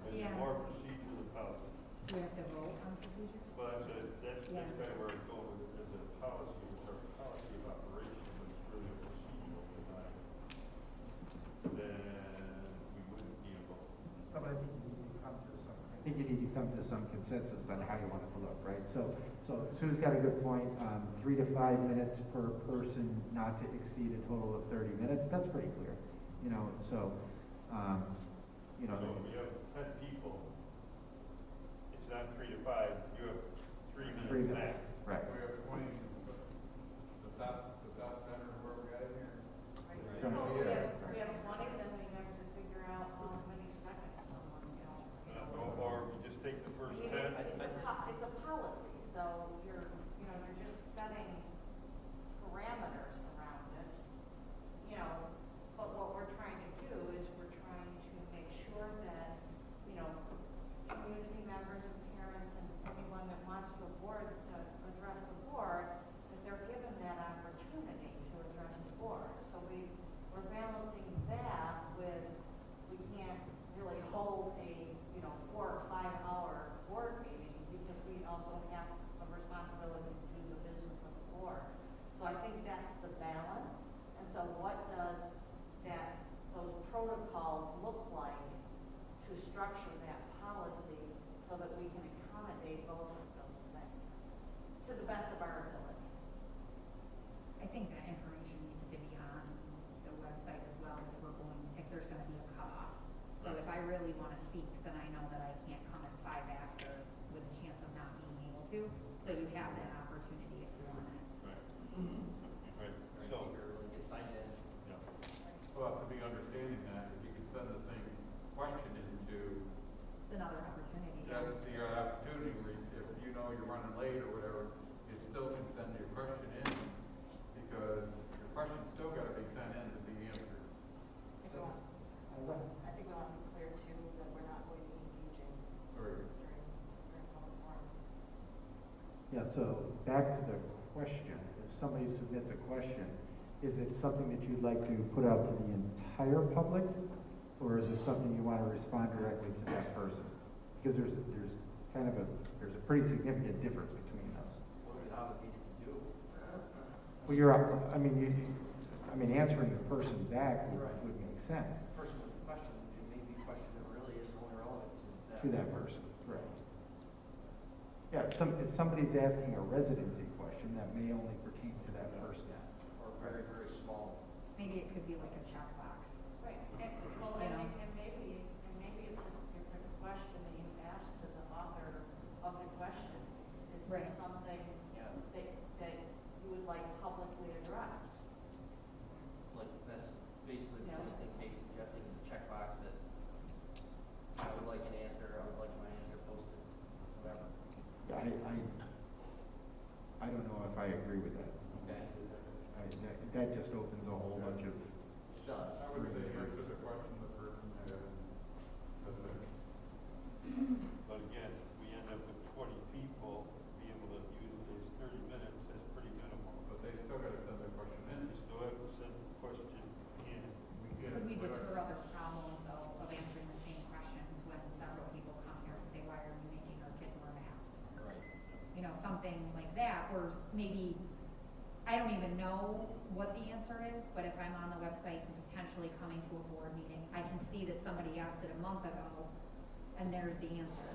It's Yeah. more procedure than policy. do we have to vote on procedures? But that's Yeah. kind of where I go with it as a policy, it's our policy of operation, but it's really a procedural design. Then we wouldn't be involved. But I think you need to come to some, I think you need to come to some consensus on how you want it to look, right? So Sue's got a good point, 3 to 5 minutes per person, not to exceed a total of 30 minutes, that's pretty clear. So So if you have 10 people, it's not 3 to 5, you have 3 minutes 3 max. minutes, right. We have 20, the top 10 or where we got in here. Right. So- So we have 20, then we have to figure out how many seconds someone, Or we just take the first 10. It's a policy, so you're just setting parameters around it, but what we're trying to do is we're trying to make sure that, community members and parents and anyone that wants to address the board, that they're given that opportunity to address the board. So we're balancing that with, we can't really hold a, 4 or 5 hour board meeting because we also have a responsibility to do the business of the board. So I think that's the balance. And so what does those protocols look like to structure that policy so that we can accommodate both of those things to the best of our ability? I think that information needs to be on the website as well if there's gonna be a cutoff. So if I really wanna speak, then I know that I can't come at 5 after with a chance of not being able to. So you have that opportunity if you want it. Right. Right. Or So, you really get signed in. yeah. Well, to be understanding that, if you could send the same question into, It's another opportunity. that's the opportunity where if you know you're running late or whatever, you still can send your question in because your question's still gotta be sent in to be answered. I think we want to be clear too, that we're not going to be engaging Or, during public forum. Yeah, so back to the question, if somebody submits a question, is it something that you'd like to put out to the entire public? Or is it something you want to respond directly to that person? Because there's a pretty significant difference between those. What are we obligated to do? Well, answering the person back would make sense The person with the question, it may be a question that really is only relevant to that person, right? Yeah, if somebody's asking a residency question, that may only pertain to that person. or very, very small. Maybe it could be like a checkbox. Right, and maybe it's a question that you ask to the author of the question. Is Right. this something Yeah. that you would like publicly addressed? Like, that's basically the Yeah. same thing Kate's suggesting, is a checkbox that I would like an answer, I would like my answer posted, whatever. Yeah, I don't know if I agree with that. Okay. That just opens a whole bunch of. It does. I would say answer the question the person had, that's it. But again, if we end up with 20 people, be able to use it as 30 minutes, that's pretty minimal. But they still gotta send their question in. You still have to send the question in. Could we deter other problems though of answering the same questions when several people come here and say, why are we making our kids wear masks? Right. Something like that, or maybe, I don't even know what the answer is, but if I'm on the website and potentially coming to a board meeting, I can see that somebody asked it a month ago, and there's the answer.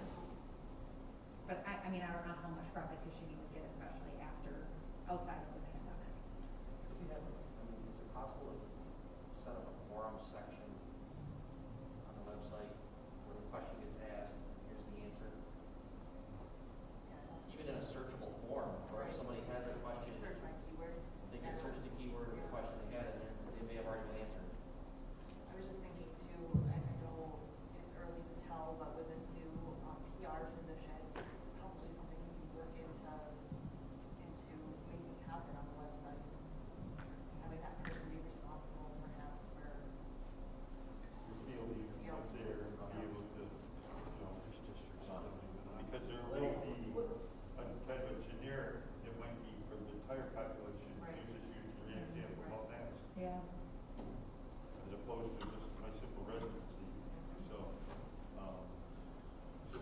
But I don't know how much repetition you would get, especially outside of the pandemic. Could we have, is it possible to set up a forum section on the website question gets asked, here's the answer. Even in a searchable form, where if somebody has a question, Search by keyword. they can search the keyword of the question they had, and then they may have already been answered. I was just thinking too, I know it's early to tell, but with this new PR position, it's probably something we can work into making happen on the website. Having that person be responsible perhaps for fielding what's there and be able to, because there will be a kind of a generic that might be for the entire population. Right. You just use the example about masks, Yeah. as opposed to just my simple residency. So, so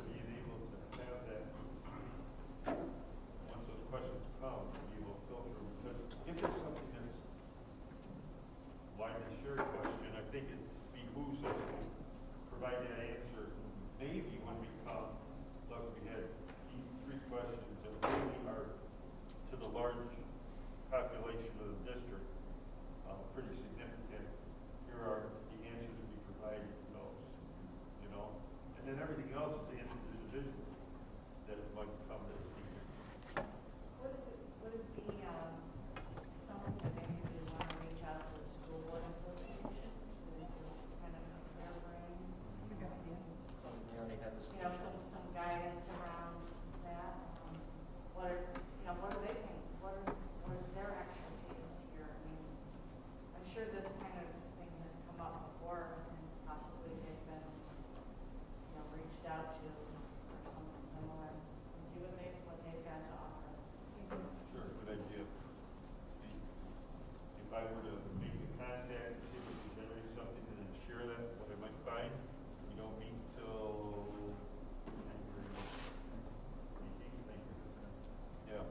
being able to have that, once those questions come, be able to filter them. Because if it's something that's widely shared question, I think it behooves us to provide that answer. Maybe when we come, look, we had these 3 questions that really are to the large population of the district, pretty significant. Here are the answers we provided to those, and then everything else is answered individually that might come as needed. Would it be, something that maybe we want to reach out to the school board association to kind of pick their brains? That's a good idea. Something we already have this. Some guidance around that. What do they think? What is their expertise here? I mean, I'm sure this kind of thing has come up before, and possibly they've been, reached out to or something similar, and see what they've got to offer. Sure, good idea. If I were to make a contact, see if we can generate something and then share that, what I might find, we don't meet till January 18th, yeah.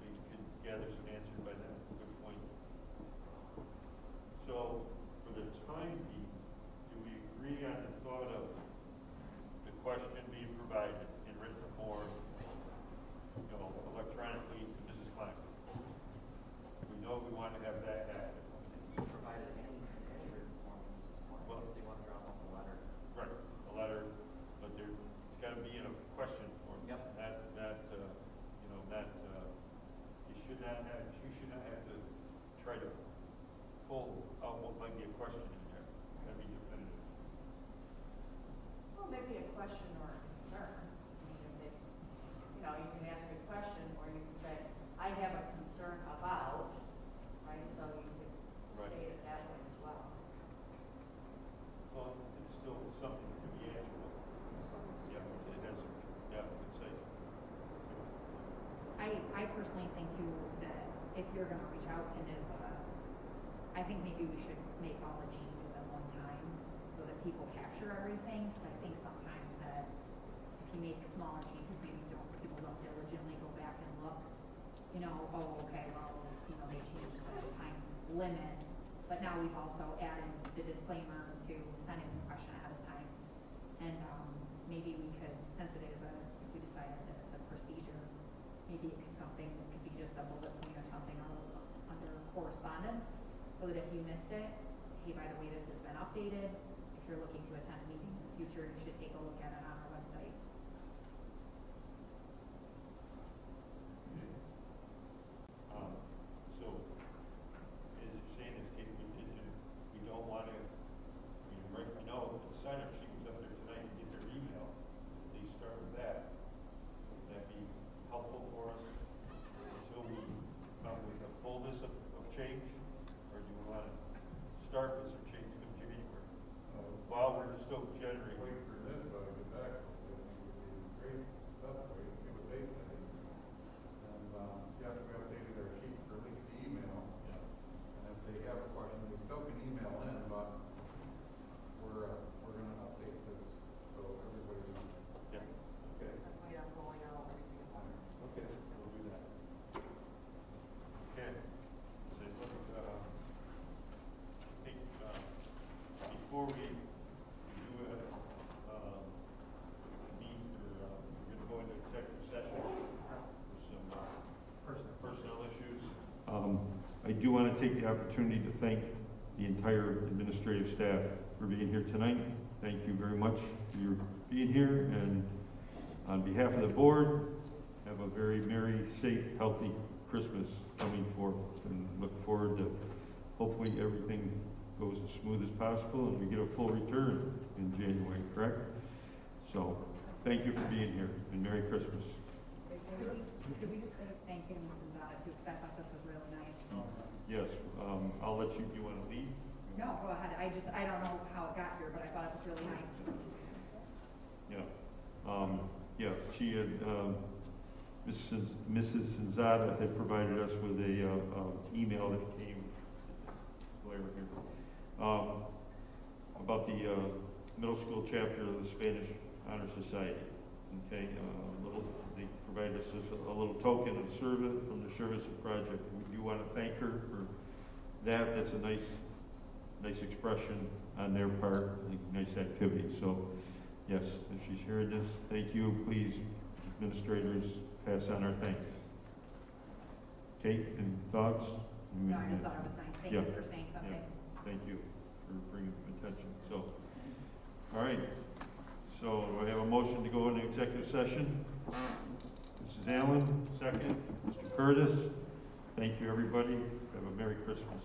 We could gather some answers by then. Good point. So, for the time being, do we agree on the thought of the question being provided in written form, electronically to Mrs. Klein? We know we want to have that happen. Provided any written form from Mrs. Klein, Well, if they want to drop off a letter. Right, a letter, but it's got to be in a question form. Yep. You should not have to try to pull out what might be a question in there. That'd be definitive. Well, maybe a question or a concern. I mean, if they, you can ask a question, or you can say, I have a concern about, right? So you could state it that way as well. Well, it's still something that can be answerable. Yeah, it has, it's safe. I personally think too that if you're gonna reach out to NISBA, I think maybe we should make all the changes at one time so that people capture everything. Because I think sometimes that if you make smaller changes, maybe people don't diligently go back and look, okay, well, they changed the time limit, but now we've also added the disclaimer to sending the question ahead of time. And maybe we could, since it is if we decided that it's a procedure, maybe it could something that could be just a bullet point or something under correspondence, so that if you missed it, hey, by the way, this has been updated. If you're looking to attend a meeting in the future, you should take a look at it on our website. So, as you're saying, is Kate, we don't want to, right, we know the sign-up sheet was up there tonight to get their email. They start with that. Would that be helpful for us until we come with the fullness of change? Or do we want to start with some change in January? While we're still generating. Wait for this, but I get back, I think it would be great, stuff, wait and see what they say. And, yes, we updated our sheet for at least the email. Yeah. And if they have a question, they still can email in, but we're gonna update this, so everybody knows. Yeah. Okay. That's why I'm rolling out everything at once. Okay, we'll do that. Okay. So look, before we do it, we're gonna go into executive session for some personnel issues. I do want to take the opportunity to thank the entire administrative staff for being here tonight. thank you very much for your being here, and on behalf of the board, have a very merry, safe, healthy Christmas coming forth, and look forward to hopefully everything goes as smooth as possible and we get a full return in January, correct? So, thank you for being here, and Merry Christmas. Could we just say thank you to Mrs. Zada too, because I thought this was really nice. Yes, I'll let you, you want to leave? No, go ahead. I don't know how it got here, but I thought it was really nice. Yeah, she had, Mrs. Zada had provided us with a email that came later here, about the middle school chapter of the Spanish Honor Society. Okay, they provided us a little token of service from the service of project. We do want to thank her for that. That's a nice expression on their part, a nice activity. So, yes, if she's hearing this, thank you. Please, administrators, pass on our thanks. Kate, any thoughts? No, I just thought it was nice. Thank you for saying something. Yeah, thank you for bringing attention. So, all right. So, do I have a motion to go into executive session? Mrs. Allen, second. Mr. Curtis. Thank you, everybody. Have a Merry Christmas.